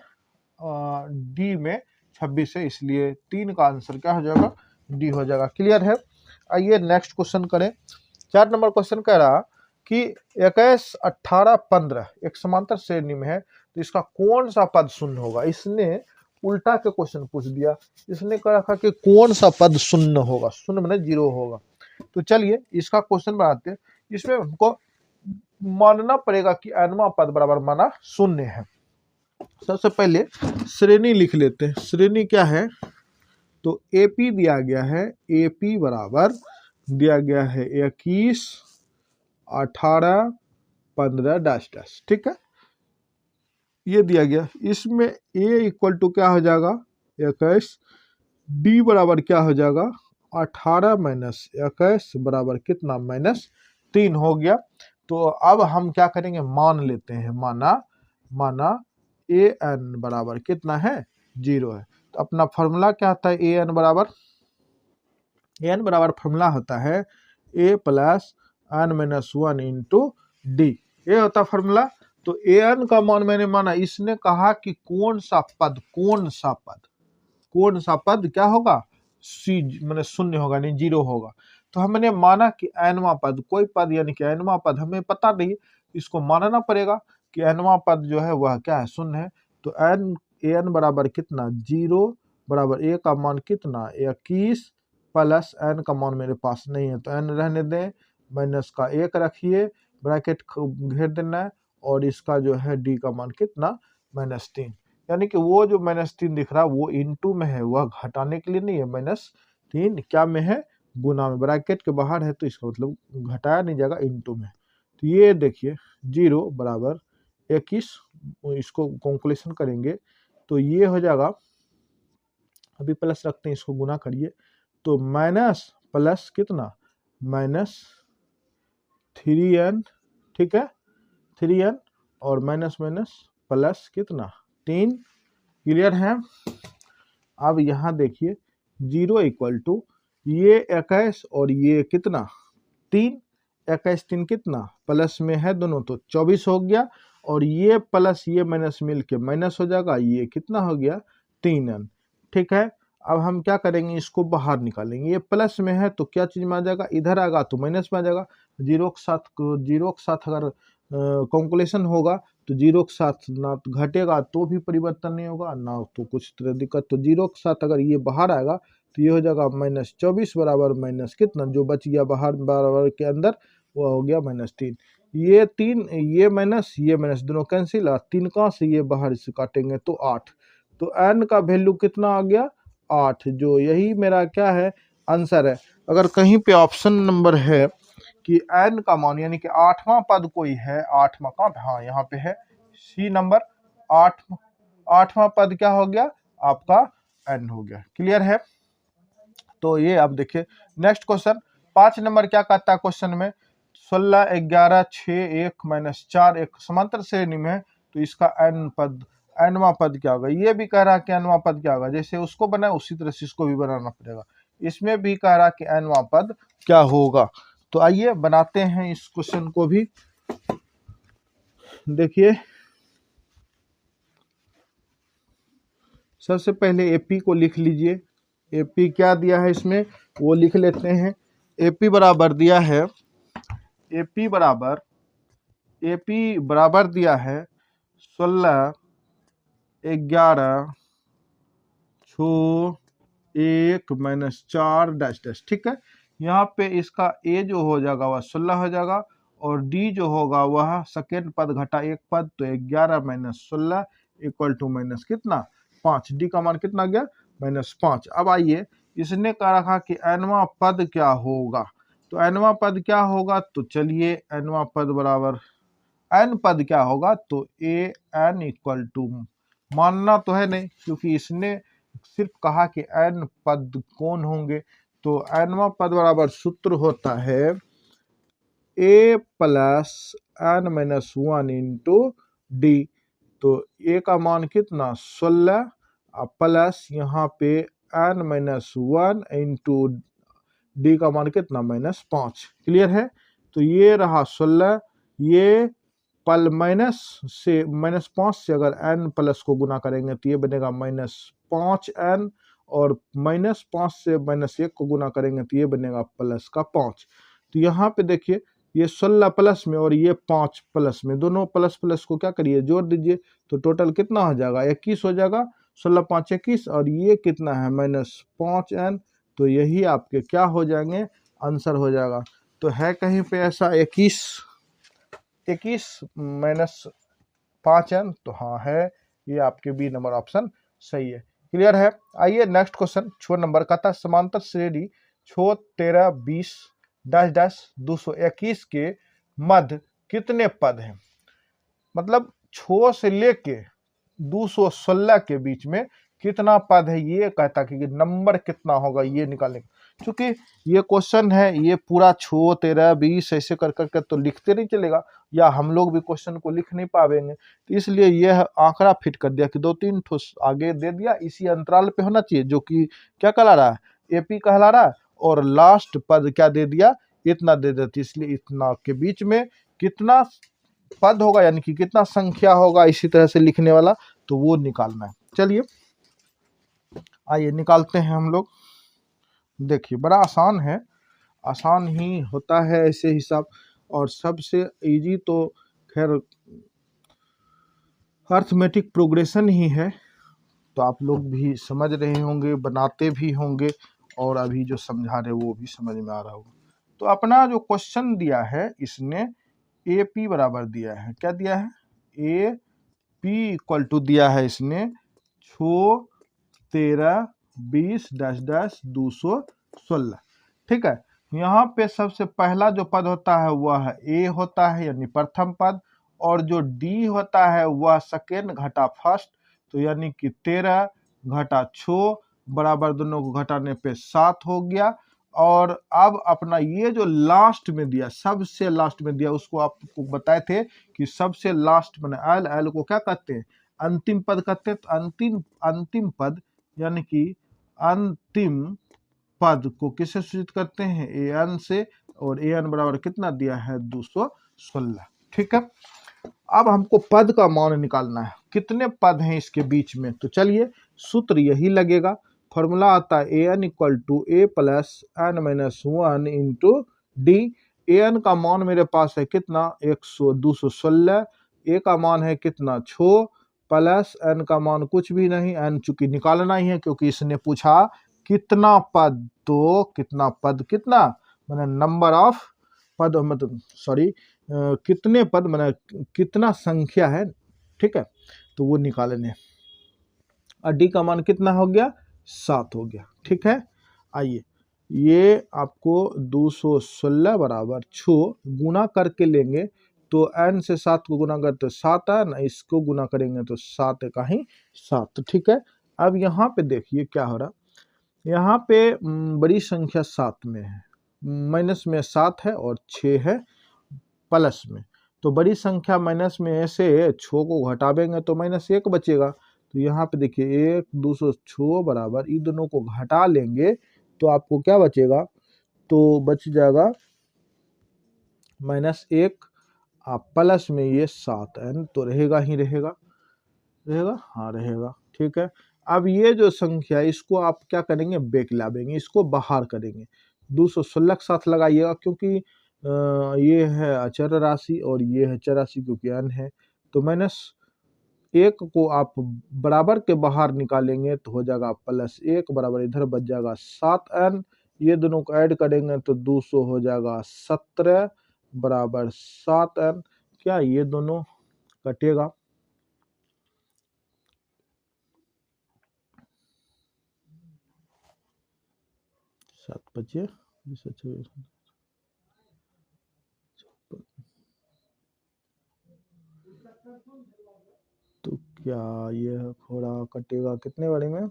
डी में 26 है, इसलिए 3 का आंसर क्या हो जाएगा डी हो जाएगा। क्लियर है। आइए नेक्स्ट क्वेश्चन करें। 4 नंबर क्वेश्चन कह रहा कि 21, 18, 15 एक समांतर श्रेणी में है, तो इसका कौन सा पद शून्य होगा। इसने उल्टा के क्वेश्चन पूछ दिया। इसने कह रखा कि कौन सा पद शून्य होगा, शून्य मतलब 0 होगा। तो चलिए इसका क्वेश्चन बनाते हैं। इसमें हमको मानना पड़ेगा कि nवां पद बराबर माना शून्य है। सबसे पहले श्रेणी लिख लेते हैं। श्रेणी क्या है, तो एपी दिया गया है, एपी बराबर दिया गया है 21, 18, 15 डैश डैश। ठीक है, ये दिया गया। इसमें ए इक्वल टू क्या हो जाएगा 21, डी बराबर क्या हो जाएगा 18 माइनस 21 बराबर कितना -3 हो गया। तो अब हम क्या करेंगे मान लेते हैं, माना ए एन बराबर कितना है 0 है। तो अपना फॉर्मूला क्या होता है ए एन बराबर फॉर्मूला होता है A plus N minus 1 into D, ये होता फॉर्मूला। तो ए एन का मान मैंने माना, इसने कहा कि कौन सा पद क्या होगा सी मैंने शून्य होगा नहीं 0 होगा। तो हमने माना कि एनवा पद कोई पद यानी कि एनवा पद हमें पता नहीं, इसको मानना पड़ेगा कि एनवा पद जो है वह क्या है शून्य है। तो एन बराबर कितना 0 बराबर ए का मान कितना 21 प्लस एन का मान मेरे पास नहीं है तो एन रहने दें, माइनस का 1 रखिए, ब्रैकेट घेर देना है और इसका जो है डी का मान कितना -3। यानी कि वो जो -3 दिख रहा है वो इनटू में है, वह घटाने के लिए नहीं है। -3 क्या में है गुना में, ब्रैकेट के बाहर है तो इसका मतलब घटाया नहीं जाएगा इनटू में। तो ये देखिए 0 बराबर 21, इसको कैलकुलेशन करेंगे तो ये हो जाएगा, अभी प्लस रखते हैं इसको गुना करिए तो प्लस कितना -3n, ठीक है, 3n और माइनस माइनस प्लस कितना 3। क्लियर है। अब यहाँ देखिए 0 इक्वल टू ये 21 और ये कितना 3, 21 3 कितना प्लस में है दोनों तो 24 हो गया, और ये प्लस ये माइनस मिल के माइनस हो जाएगा, ये कितना हो गया 3n। ठीक है, अब हम क्या करेंगे, इसको बाहर निकालेंगे। ये प्लस में है तो क्या चीज में आ जाएगा, इधर आएगा तो माइनस में आ जाएगा। जीरो के साथ अगर कैलकुलेशन होगा तो जीरो के साथ ना तो घटेगा तो भी परिवर्तन नहीं होगा, ना तो कुछ तरह दिक्कत। तो जीरो के साथ अगर ये बाहर आएगा तो ये हो जाएगा -24 बराबर माइनस कितना जो बच गया बाहर बराबर के अंदर वो हो गया -3। ये 3 ये माइनस दोनों कैंसिल, 3 कहाँ से ये बाहर से काटेंगे तो 8। तो n का वैल्यू कितना आ गया 8, जो यही मेरा क्या है आंसर है। अगर कहीं पे ऑप्शन नंबर है कि n का मान यानी कि 8वां पद कोई है, 8वां कहाँ पे, हाँ यहाँ पे है सी नंबर 8वां पद क्या हो गया आपका n हो गया। क्लियर है। तो ये आप देखिए नेक्स्ट क्वेश्चन 5 नंबर क्या कहता है क्वेश्चन में, 16 11 6 1 -4 एक समांतर श्रेणी में है, तो इसका nवां पद क्या होगा। ये भी कह रहा है कि nवां पद क्या होगा, जैसे उसको बनाए उसी तरह से इसको भी बनाना पड़ेगा। इसमें भी कह रहा है कि nवां पद क्या होगा। तो आइए बनाते हैं इस क्वेश्चन को भी। देखिए सबसे पहले एपी को लिख लीजिए। एपी क्या दिया है इसमें वो लिख लेते हैं। एपी बराबर दिया है, एपी बराबर दिया है 16 11 6 1 -4 डैश डैश। ठीक है, यहाँ पे इसका ए जो हो जाएगा वह 16 हो जाएगा, और डी जो होगा वह सेकेंड पद घटा एक पद, तो 11 - 16 इक्वल टू माइनस कितना 5। डी का मान कितना गया -5। अब आइए इसने कहा रखा कि nवां पद क्या होगा, तो nवां पद क्या होगा, तो चलिए nवां पद बराबर n पद क्या होगा, तो ए n इक्वल टू मानना तो है नहीं क्योंकि इसने सिर्फ कहा कि n पद कौन होंगे, तो nवां पद बराबर सूत्र होता है a plus n-1 into D. तो a का मान कितना 16 प्लस यहाँ पे n-1 इंटू डी का मान कितना -5। क्लियर है। तो ये रहा 16, ये पल माइनस से -5 से अगर n प्लस को गुना करेंगे तो ये बनेगा -5n, और -5 से -1 को गुना करेंगे तो ये बनेगा +5। तो यहाँ पे देखिए ये 16 प्लस में और ये 5 प्लस में, दोनों प्लस प्लस को क्या करिए जोड़ दीजिए, तो टोटल कितना हो जाएगा 21 हो जाएगा। 16 5 21, और ये कितना है -5n, तो यही आपके क्या हो जाएंगे आंसर हो जाएगा। तो है कहीं पे ऐसा 21 -5n, तो हाँ है, ये आपके बी नंबर ऑप्शन सही है। क्लियर है। आइए नेक्स्ट क्वेश्चन 6 नंबर का था, समांतर श्रेणी 6 13 20 डैश डैश 221 के मध्य कितने पद हैं। मतलब 6 से लेके 216 के बीच में कितना पद है, ये कहता कि नंबर कितना होगा ये निकालने। क्योंकि ये क्वेश्चन है, ये पूरा 6 13 20 ऐसे कर करके तो लिखते नहीं चलेगा, या हम लोग भी क्वेश्चन को लिख नहीं पाएंगे, तो इसलिए यह आंकड़ा फिट कर दिया कि 2-3 ठोस आगे दे दिया, इसी अंतराल पे होना चाहिए, जो कि क्या कहला रहा है एपी कहला रहा है, और लास्ट पद क्या दे दिया इतना दे देती, इसलिए इतना के बीच में कितना पद होगा यानी कि कितना संख्या होगा इसी तरह से लिखने वाला, तो वो निकालना है। चलिए आइए निकालते हैं हम लोग। देखिए बड़ा आसान है, आसान ही होता है ऐसे हिसाब, और सबसे इजी तो खैर अर्थमेटिक प्रोग्रेशन ही है, तो आप लोग भी समझ रहे होंगे, बनाते भी होंगे, और अभी जो समझा रहे वो भी समझ में आ रहा होगा। तो अपना जो क्वेश्चन दिया है इसने ए पी बराबर दिया है, क्या दिया है ए पी इक्वल टू दिया है इसने 6 13 20 डैश डैश 216। ठीक है, यहाँ पे सबसे पहला जो पद होता है वह ए होता है यानी प्रथम पद, और जो डी होता है वह सेकेंड घटा फर्स्ट, तो यानी कि 13 घटा 6 बराबर दोनों को घटाने पे 7 हो गया, और अब अपना ये जो लास्ट में दिया, सबसे लास्ट में दिया, उसको आपको बताए थे कि सबसे लास्ट में एल, एल को क्या कहते हैं, अंतिम पद कहते हैं। तो अंतिम पद यानी कि अंतिम पद को किससे सूचित करते हैं, ए एन से, और ए एन बराबर कितना दिया है, 216। ठीक है, अब हमको पद का मान निकालना है, कितने पद हैं इसके बीच में। तो चलिए सूत्र यही लगेगा, फॉर्मूला आता है A N equal to A plus N minus 1 into D. A N का मान मेरे पास है कितना, 216, ए का मान है कितना 6, प्लस एन का मान कुछ भी नहीं, एन चूंकि निकालना ही है क्योंकि इसने पूछा कितना पद, तो कितना पद, कितना मैंने नंबर ऑफ पद, मतलब सॉरी कितने पद मैंने कितना संख्या है। ठीक है, तो वो निकालने, और डी का मान कितना हो गया, 7 हो गया। ठीक है, आइए ये आपको 216 बराबर 6 गुना करके लेंगे, तो n से 7 को गुना करते तो 7 है ना, इसको गुना करेंगे तो 7 का ही 7। ठीक है, अब यहाँ पे देखिए क्या हो रहा, यहाँ पे बड़ी संख्या 7 में है, माइनस में 7 है और 6 है प्लस में, तो बड़ी संख्या माइनस में से 6 को घटावेंगे तो -1 बचेगा। तो यहाँ पे देखिए 1 206 बराबर, इन दोनों को घटा लेंगे तो आपको क्या बचेगा, तो बच जाएगा -1, आप प्लस में ये 7 एन तो रहेगा ही रहेगा, हाँ रहेगा। ठीक है, अब ये जो संख्या इसको आप क्या करेंगे, बैक लावेंगे, इसको बाहर करेंगे, 216 के साथ लगाइएगा क्योंकि ये है अचर राशि और ये है चर राशि क्योंकि n है, तो -1 को आप बराबर के बाहर निकालेंगे तो हो जाएगा +1 बराबर, इधर बच जाएगा 7n, ये दोनों को ऐड करेंगे तो 200 हो जाएगा 17 बराबर 7n। क्या ये दोनों कटेगा, सात बचे, तो क्या ये थोड़ा कटेगा कितने बारी में,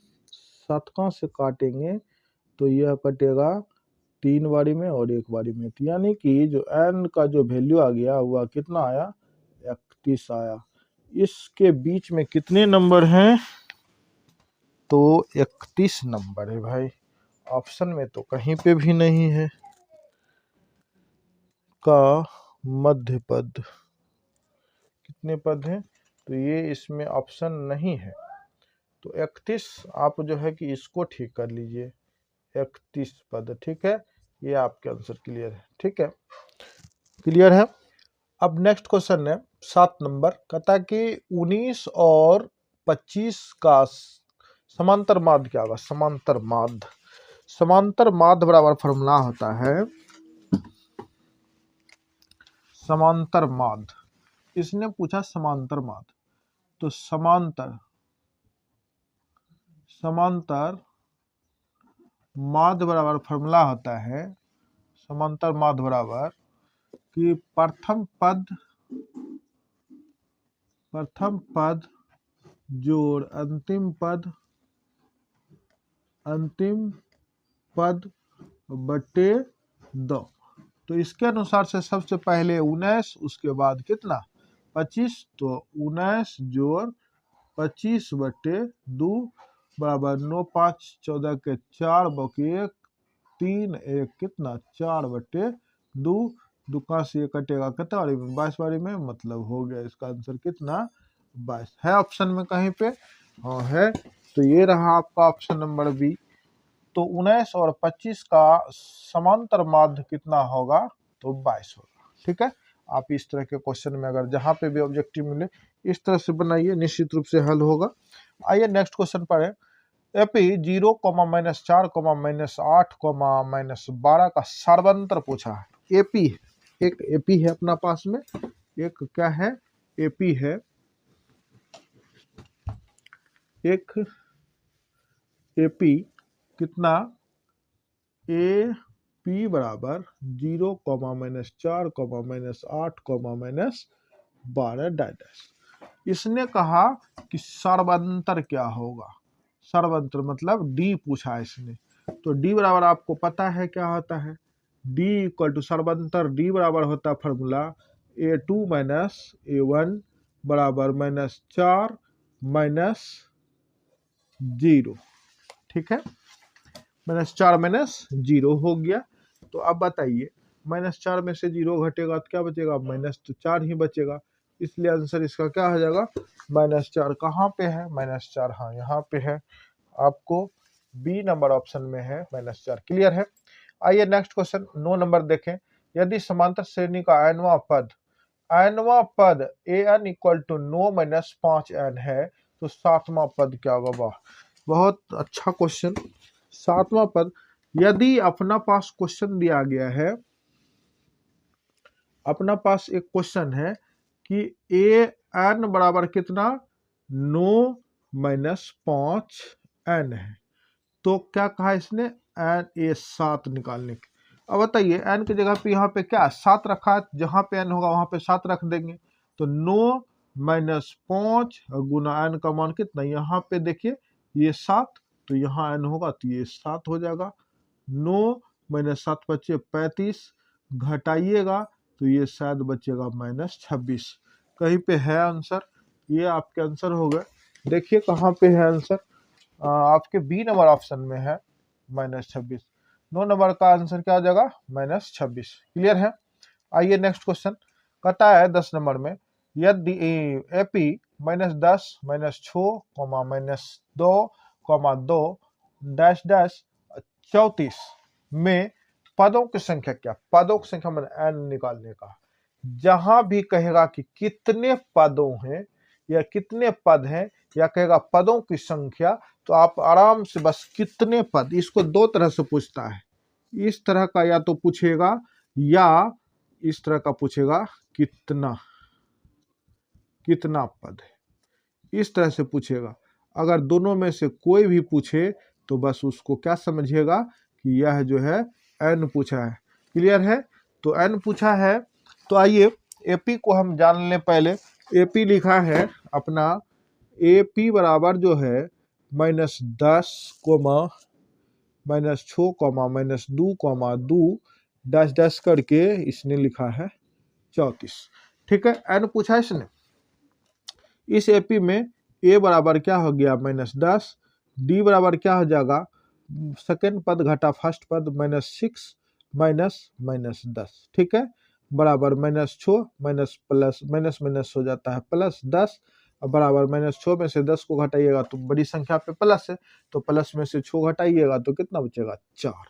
7 का से काटेंगे तो यह कटेगा 3 बारी में और 1 बारी में, तो यानी कि जो n का जो वैल्यू आ गया हुआ कितना आया, 31 आया। इसके बीच में कितने नंबर हैं, तो 31 नंबर है भाई, ऑप्शन में तो कहीं पे भी नहीं है। का मध्य पद कितने पद हैं, तो ये इसमें ऑप्शन नहीं है, तो 31 आप जो है कि इसको ठीक कर लीजिए, 31 पद। ठीक है, ये आपके आंसर क्लियर है। ठीक है, क्लियर है। अब नेक्स्ट क्वेश्चन है 7 नंबर, कहता है कि 19 और 25 का समांतर माध्य क्या होगा, समांतर माध्य बराबर फॉर्मूला होता है समांतर माध्य, इसने पूछा समांतर माध्य, तो समांतर माध्य बराबर फॉर्मूला होता है, समांतर माध्य बराबर कि प्रथम पद जोड़ अंतिम पद बटे 2। तो इसके अनुसार से सबसे पहले 19, उसके बाद कितना 25, तो 19 जोड़ 25 बटे 2 बराबर 9 5 14 के 4 बटे 1 3 1 कितना 4 बटे 2, दुका से ये कटेगा कितना बारी में, 22 बारी में, मतलब हो गया इसका आंसर कितना 22 है ऑप्शन में कहीं पे, हाँ है, तो ये रहा आपका ऑप्शन नंबर बी। तो 19 और 25 का समांतर माध्य कितना होगा, तो 22 होगा। ठीक है, आप इस तरह के क्वेश्चन में अगर जहां पे भी ऑब्जेक्टिव मिले इस तरह से बनाइए, निश्चित रूप से हल होगा। आइए नेक्स्ट क्वेश्चन पर है, एपी 0, -4, -8, -12 का सर्वांतर पूछा है। एपी एक एपी है अपना पास में, एक क्या है एपी है, एक एपी कितना, ए पी बराबर 0, -4, -8, -12 डैश। इसने कहा कि सर्वांतर क्या होगा, सर्वांतर मतलब डी पूछा है इसने, तो डी बराबर आपको पता है क्या होता है, डी इक्वल टू सर्वंतर डी बराबर होता है फॉर्मूला A2 माइनस A1 बराबर -4 -0। ठीक है, -4 -0 हो गया। तो अब बताइए -4 में से 0 घटेगा तो क्या बचेगा, -4 ही बचेगा। इसलिए आंसर इसका क्या हो जाएगा, -4। कहाँ पे है -4, हाँ यहाँ पे है, आपको बी नंबर ऑप्शन में है -4। क्लियर है। आइए नेक्स्ट क्वेश्चन 9 नंबर देखें। यदि समांतर श्रेणी का nवां पद an इक्वल टू 9 - 5n है तो 7वां पद क्या होगा। वाह, बहुत अच्छा क्वेश्चन। 7वां पद, यदि अपना पास क्वेश्चन दिया गया है, अपना पास एक क्वेश्चन है कि an बराबर कितना 9 - 5n है, तो क्या कहा इसने, एन ए 7 निकालने की। अब बताइए एन की जगह पे यहाँ पे क्या 7 रखा है, जहाँ पे एन होगा वहां पे 7 रख देंगे। तो 9 - 5 गुना एन का मान कितना, यहाँ पे देखिए ये 7, तो यहाँ एन होगा तो ये 7 हो जाएगा। 9 - 7 बचे 35, घटाइएगा तो ये शायद बचेगा -26। कहीं पे है आंसर, ये आपके आंसर हो गए। देखिए कहाँ पे है आंसर, आपके बी नंबर ऑप्शन में है -26। 9 नंबर का आंसर क्या हो जाएगा, -26। क्लियर है। आइए नेक्स्ट क्वेश्चन, कहता है 10 नंबर में, यदि एपी -10 -6 -2 2 डैश डैश 34 में पदों की संख्या, क्या पदों की संख्या मैंने एन निकालने का। जहां भी कहेगा कि कितने पदों हैं या कितने पद हैं, या कहेगा पदों की संख्या, तो आप आराम से बस कितने पद, इसको दो तरह से पूछता है। इस तरह का या तो पूछेगा या इस तरह का पूछेगा, कितना पद है, इस तरह से पूछेगा। अगर दोनों में से कोई भी पूछे तो बस उसको क्या समझिएगा कि यह जो है एन पूछा है। क्लियर है। तो एन पूछा है, तो आइए एपी को हम जान लें पहले। एपी लिखा है अपना, एपी बराबर जो है -10 -6 -2 2 डैश डैश करके इसने लिखा है 34। ठीक है, एन पूछा है इसने। इस एपी में ए बराबर क्या हो गया -10, डी बराबर क्या हो जाएगा, सेकेंड पद घटा फर्स्ट पद -6 -10। ठीक है, बराबर -6 प्लस माइनस हो जाता है +10, और बराबर -6 में से 10 को घटाइएगा तो बड़ी संख्या पे प्लस है, तो प्लस में से 6 घटाइएगा तो कितना बचेगा 4।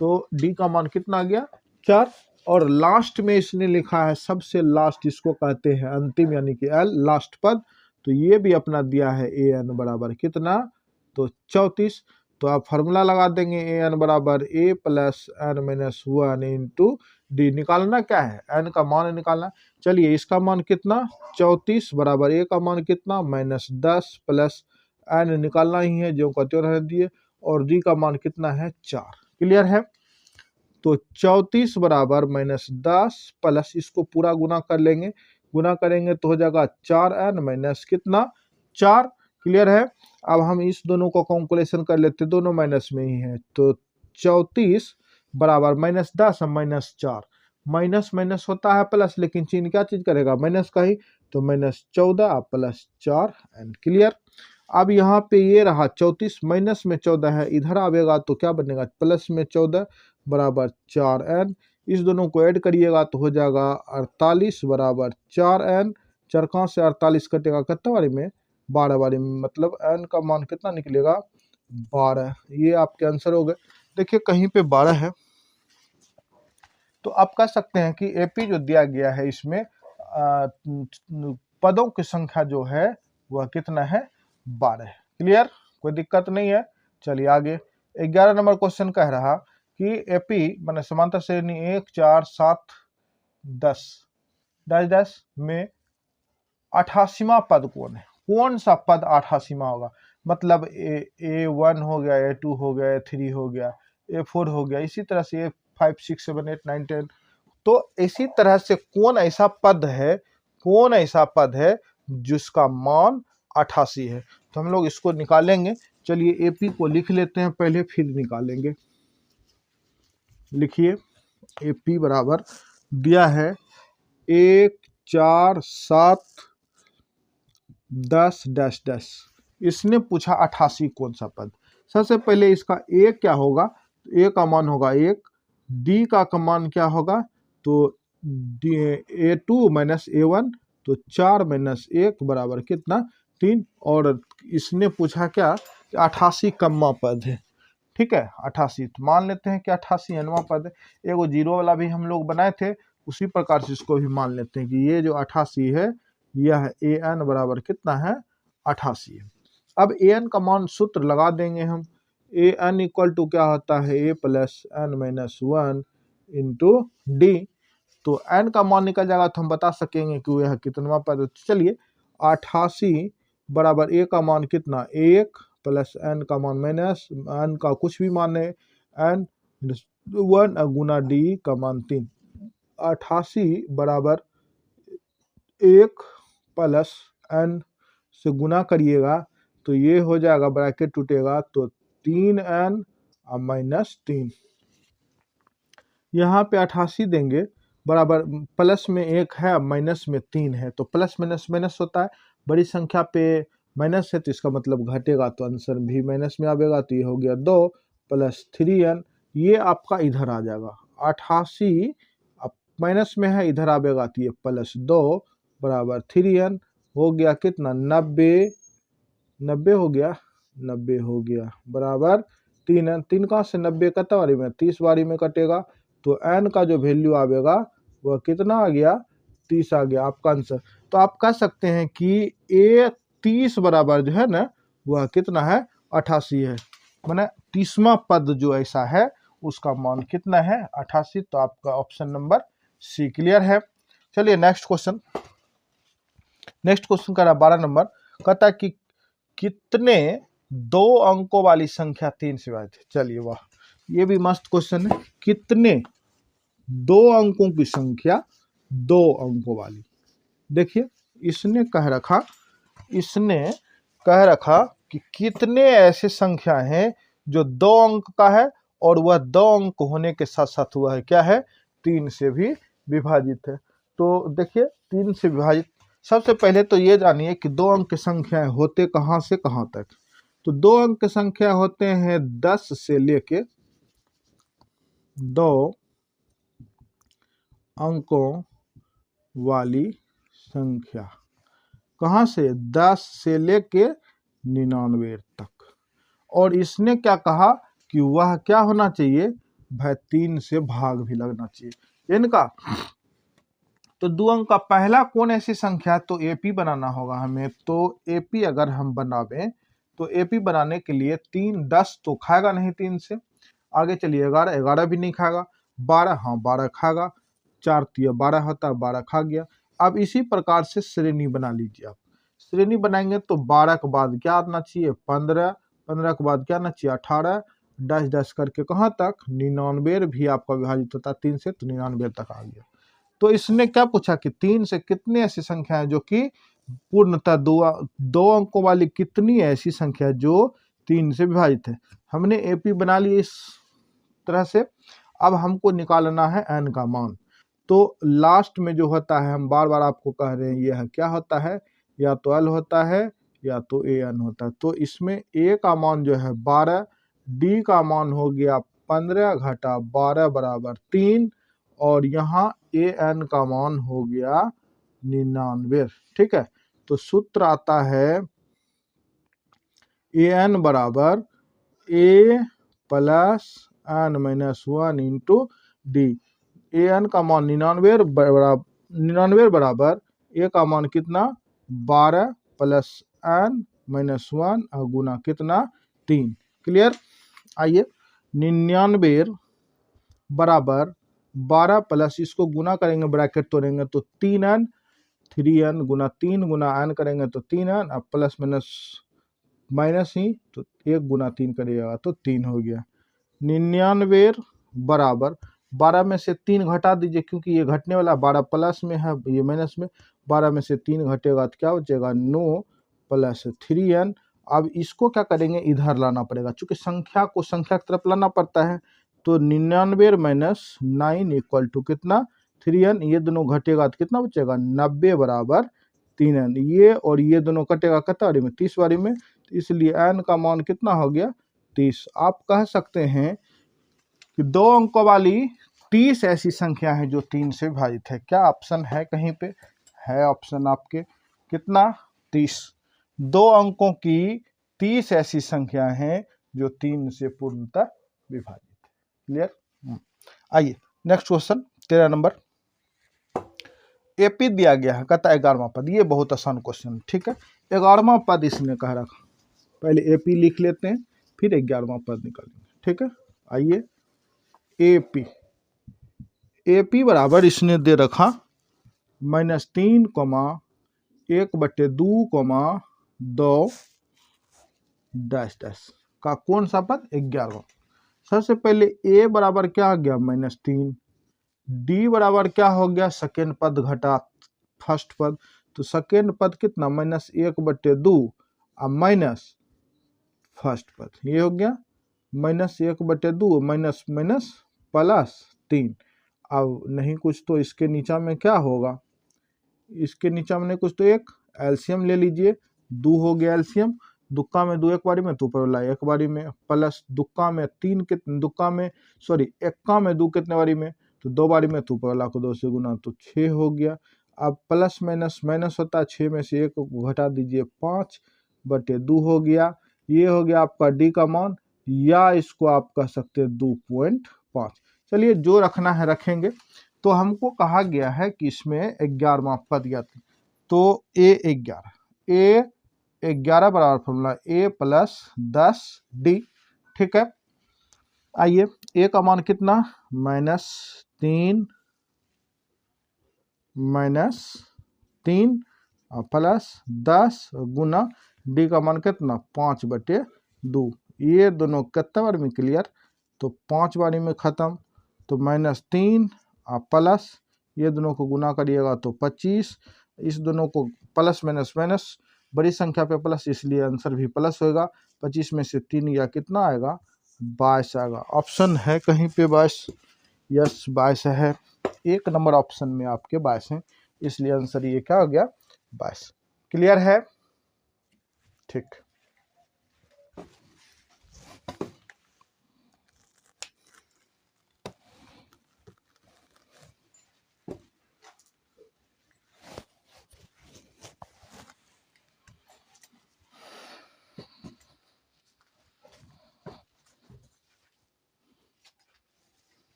तो डी का मान कितना आ गया 4। और लास्ट में इसने लिखा है, सबसे लास्ट इसको कहते हैं अंतिम, यानी कि एल लास्ट पद। तो ये भी अपना दिया है ए एन बराबर कितना, तो 34। तो आप फार्मूला लगा देंगे, ए एन बराबर ए प्लस एन -1 इंटू डी। निकालना क्या है, एन का मान निकालना। चलिए इसका मान कितना 34 बराबर ए का मान कितना -10 प्लस एन निकालना ही है, जो कहते रह दिए, और डी का मान कितना है 4। क्लियर है। तो 34 बराबर -10 प्लस, इसको पूरा गुना कर लेंगे, गुना करेंगे तो हो जाएगा 4n माइनस कितना 4। क्लियर है। अब हम इस दोनों को कैलकुलेशन कर लेते, दोनों माइनस में ही है। तो 34 बराबर -10 -4, माइनस माइनस होता है प्लस, लेकिन चिन्ह क्या चीज करेगा, माइनस का ही। तो -14 प्लस 4n। क्लियर। अब यहाँ पे ये रहा 34 माइनस में 14 है, इधर आवेगा तो क्या बनेगा प्लस में 14 बराबर 4n। इस दोनों को ऐड करिएगा तो हो जाएगा 48 बराबर 4n। चरखा से 48 कटेगा कितना बारी में, 12 बारी में, मतलब n का मान कितना निकलेगा 12। ये आपके आंसर हो गए। देखिए कहीं पे 12 है, तो आप कह सकते हैं कि एपी जो दिया गया है इसमें पदों की संख्या जो है वह कितना है 12। क्लियर, कोई दिक्कत नहीं है। चलिए आगे 11 नंबर क्वेश्चन कह रहा कि एपी माने समांतर श्रेणी 1 4 7 10 डैश डैश में 88वां पद कौन है, कौन सा पद 88वां होगा। मतलब A1 हो गया, A2 हो गया, A3 हो गया, A4 हो गया, इसी तरह से A5 6 7 8 9 10। तो इसी तरह से कौन ऐसा पद है, जिसका मान 88 है। तो हम लोग इसको निकालेंगे। चलिए AP को लिख लेते हैं पहले, फिर निकालेंगे। लिखिए AP बराबर दिया है 1 4 7 10 डैश डैश। इसने पूछा 88 कौन सा पद। सबसे पहले इसका A क्या होगा, तो A का मान होगा 1, D का मान क्या होगा, तो A2 माइनस A1, तो 4 माइनस 1 बराबर कितना, 3। और इसने पूछा क्या, 88 कम्मा पद है। ठीक है, 88 तो मान लेते हैं कि 88 nवां पद है। एगो जीरो वाला भी हम लोग बनाए थे, उसी प्रकार से इसको भी मान लेते हैं कि ये जो 88 है यह an बराबर कितना है, 88 है। अब an का मान सूत्र लगा देंगे हम। an इक्वल टू क्या होता है, a plus n minus 1 into D. तो n का मान निकल जाएगा तो हम बता सकेंगे कि यह कितना पद है। चलिए 88 बराबर a का मान कितना, 1 प्लस n का मान माइनस n का कुछ भी मान है, n 1 गुना d का मान 3। 88 बराबर 1 प्लस n से गुना करिएगा तो ये हो जाएगा, ब्रैकेट टूटेगा तो 3n और माइनस 3। यहाँ पे 88 देंगे बराबर, प्लस में 1 है माइनस में 3 है, तो प्लस माइनस माइनस होता है। बड़ी संख्या पे माइनस है तो इसका मतलब घटेगा, तो आंसर भी माइनस में आएगा। तो ये हो गया 2 प्लस 3n, ये आपका इधर आ जाएगा। 88 माइनस में है, इधर आएगा तो ये प्लस 2 बराबर 3n हो गया कितना, 90 हो गया, 90 हो गया बराबर 3n। 3 कहाँ से 90 कटा बारी में, 30 बारी में कटेगा, तो n का जो वैल्यू आएगा वह कितना आ गया, 30 आ गया आपका आंसर। तो आप कह सकते हैं कि A 30 बराबर जो है ना वह कितना है, 88 है। माने 30वां पद जो ऐसा है उसका मान कितना है, 88। तो आपका ऑप्शन नंबर सी क्लियर है। चलिए नेक्स्ट क्वेश्चन का 12 नंबर कहता है कि कितने 2 अंकों वाली संख्या 3 से विभाजित है। चलिए वाह, ये भी मस्त क्वेश्चन है। कितने 2 अंकों की संख्या 2 अंकों वाली। देखिए इसने कह रखा कि कितने ऐसे संख्या हैं जो 2 अंक का है और वह 2 अंक होने के साथ साथ हुआ है क्या है, 3 से भी विभाजित है। तो देखिए 3 से विभाजित, सबसे पहले तो ये जानिए कि 2 अंक की संख्याएं होते कहां से कहां तक। तो 2 अंक की संख्या होते हैं 10 से लेके 2 अंकों वाली संख्या, कहां से, 10 से लेके 99 तक। और इसने क्या कहा कि वह क्या होना चाहिए भाई, 3 से भाग भी लगना चाहिए इनका। तो 2 अंक का पहला कौन ऐसी संख्या, तो AP बनाना होगा हमें। तो AP अगर हम बनावें तो AP बनाने के लिए 3 10 तो खाएगा नहीं 3 से। आगे चलिए 11 भी नहीं खाएगा, 12 हाँ 12 खाएगा, 4 तिया 12 होता है, 12 खा गया। अब इसी प्रकार से श्रेणी बना लीजिए आप। श्रेणी बनाएंगे तो 12 के बाद क्या आना चाहिए, 15, 15 के बाद क्या आना चाहिए, 18, डैश डैश करके कहाँ तक, 99 भी आपका विभाजित होता है 3 से, तो 99 तक आ गया। तो इसने क्या पूछा कि 3 से कितनी ऐसी संख्या है जो कि पूर्णतः 2 अंकों वाली, कितनी ऐसी संख्या जो 3 से विभाजित है। हमने AP बना ली इस तरह से। अब हमको निकालना है n का मान। तो लास्ट में जो होता है, हम बार बार आपको कह रहे हैं, यह क्या होता है, या तो l होता है या तो an होता है। तो इसमें a का मान जो है 12, d का मान हो गया 15 घटा 12 बराबर 3, और यहाँ an का मान हो गया 99। ठीक है, तो सूत्र आता है an बराबर a plus n minus 1 into D. an का मान 99 बराबर a का मान कितना, 12 प्लस n माइनस 1 और गुना कितना, 3। क्लियर। आइए 99 बराबर 12 प्लस, इसको गुना करेंगे ब्रैकेट तोड़ेंगे तो 3n, 3n गुना 3 गुना n करेंगे तो 3n, अब प्लस माइनस ही तो 1 गुना 3 करिएगा तो 3 हो गया। 99 बराबर 12 में से 3 घटा दीजिए, क्योंकि ये घटने वाला 12 प्लस में है, ये माइनस में, 12 में से 3 घटेगा तो क्या बचेगा, 9 प्लस 3n अब इसको क्या करेंगे, इधर लाना पड़ेगा, चूंकि संख्या को संख्या की तरफ लाना पड़ता है। तो 99 माइनस 9 इक्वल टू कितना, 3n। ये दोनों घटेगा तो कितना बचेगा, 90 बराबर 3n। ये और ये दोनों कटेगा कितना बारी में, 30 बारी में। तो इसलिए n का मान कितना हो गया, 30। आप कह सकते हैं कि 2 अंकों वाली 30 ऐसी संख्या है जो 3 से विभाजित है। क्या ऑप्शन है, कहीं पे है ऑप्शन आपके, कितना, 30। 2 अंकों की 30 ऐसी संख्या है जो 3 से पूर्णतः विभाजित है। क्लियर। आइए नेक्स्ट क्वेश्चन 13 नंबर। एपी दिया गया है, कहता है 11वां पद। ये बहुत आसान क्वेश्चन, ठीक है। 11वां पद इसने कह रखा, पहले एपी लिख लेते हैं, फिर 11वां पद निकालेंगे, ठीक है। आइए एपी, एपी बराबर इसने दे रखा -3, 1/2, 2 डैश डैश का कौन सा पद, 11वां। सबसे पहले ए बराबर क्या आ गया, -3। डी बराबर क्या हो गया, सेकेंड पद घटा फर्स्ट पद। तो सेकेंड पद कितना, -1/2 और माइनस फर्स्ट पद, ये हो गया -1/2 माइनस माइनस +3। अब नहीं कुछ तो इसके नीचा में क्या होगा, इसके नीचा में नहीं कुछ तो एक एलसीएम ले लीजिए। 2 हो गया एलसीएम, दुक्का में 2 एक बारी में, तो ऊपर वाला एक बारी में, प्लस दुक्का में 3 कितने, दुक्का में सॉरी एक्का में 2 कितने बारी में, तो 2 बारी में, तो ऊपर वाला को 2 से गुना, तो 6 हो गया। अब प्लस माइनस माइनस होता है, 6 में से 1 को घटा दीजिए, 5/2 हो गया। ये हो गया आपका डी का मान, या इसको आप कह सकते हैं 2.5। चलिए जो रखना है रखेंगे। तो हमको कहा गया है कि इसमें 11वां पद ज्ञात, तो A11 बराबर फॉर्मूला A + 10D, ठीक है। आइए A का मान कितना, -3 प्लस 10 गुना D का मान कितना, 5/2। ये दोनों कितने बार में क्लियर, तो 5 बारी में खत्म। तो -3 प्लस ये दोनों को गुना करिएगा तो 25, इस दोनों को प्लस माइनस माइनस, बड़ी संख्या पे प्लस, इसलिए आंसर भी प्लस होगा। 25 में से 3 या कितना आएगा, 22 आएगा। ऑप्शन है कहीं पे 22, यस 22 है। 1 नंबर ऑप्शन में आपके 22 हैं, इसलिए आंसर ये क्या हो गया, 22। क्लियर है, ठीक।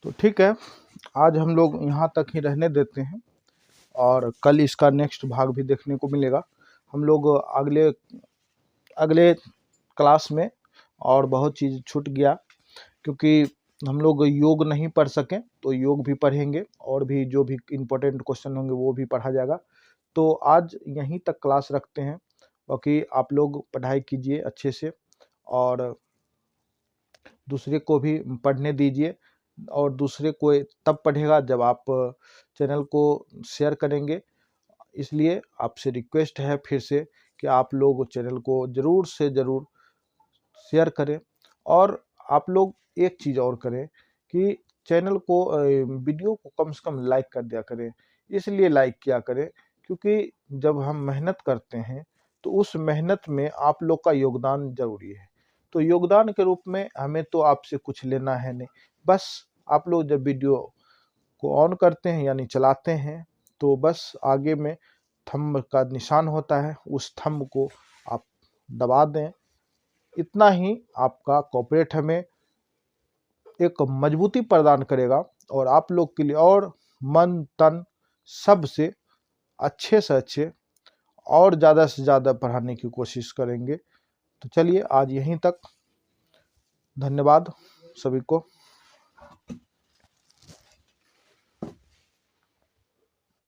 तो ठीक है, आज हम लोग यहाँ तक ही रहने देते हैं, और कल इसका नेक्स्ट भाग भी देखने को मिलेगा। हम लोग अगले क्लास में, और बहुत चीज़ छूट गया क्योंकि हम लोग योग नहीं पढ़ सकें, तो योग भी पढ़ेंगे, और भी जो भी इम्पोर्टेंट क्वेश्चन होंगे वो भी पढ़ा जाएगा। तो आज यहीं तक क्लास रखते हैं। बाकी आप लोग पढ़ाई कीजिए अच्छे से, और दूसरे को भी पढ़ने दीजिए, और दूसरे को तब पढ़ेगा जब आप चैनल को शेयर करेंगे। इसलिए आपसे रिक्वेस्ट है फिर से कि आप लोग चैनल को ज़रूर से ज़रूर शेयर करें, और आप लोग एक चीज़ और करें कि चैनल को वीडियो को कम से कम लाइक कर दिया करें। इसलिए लाइक किया करें क्योंकि जब हम मेहनत करते हैं तो उस मेहनत में आप लोग का योगदान ज़रूरी है। तो योगदान के रूप में हमें तो आपसे कुछ लेना है नहीं, बस आप लोग जब वीडियो को ऑन करते हैं यानी चलाते हैं, तो बस आगे में थंब का निशान होता है, उस थंब को आप दबा दें। इतना ही आपका कॉर्पोरेट हमें एक मजबूती प्रदान करेगा, और आप लोग के लिए और मन तन सब से अच्छे और ज़्यादा से ज़्यादा पढ़ाने की कोशिश करेंगे। तो चलिए आज यहीं तक, धन्यवाद सभी को।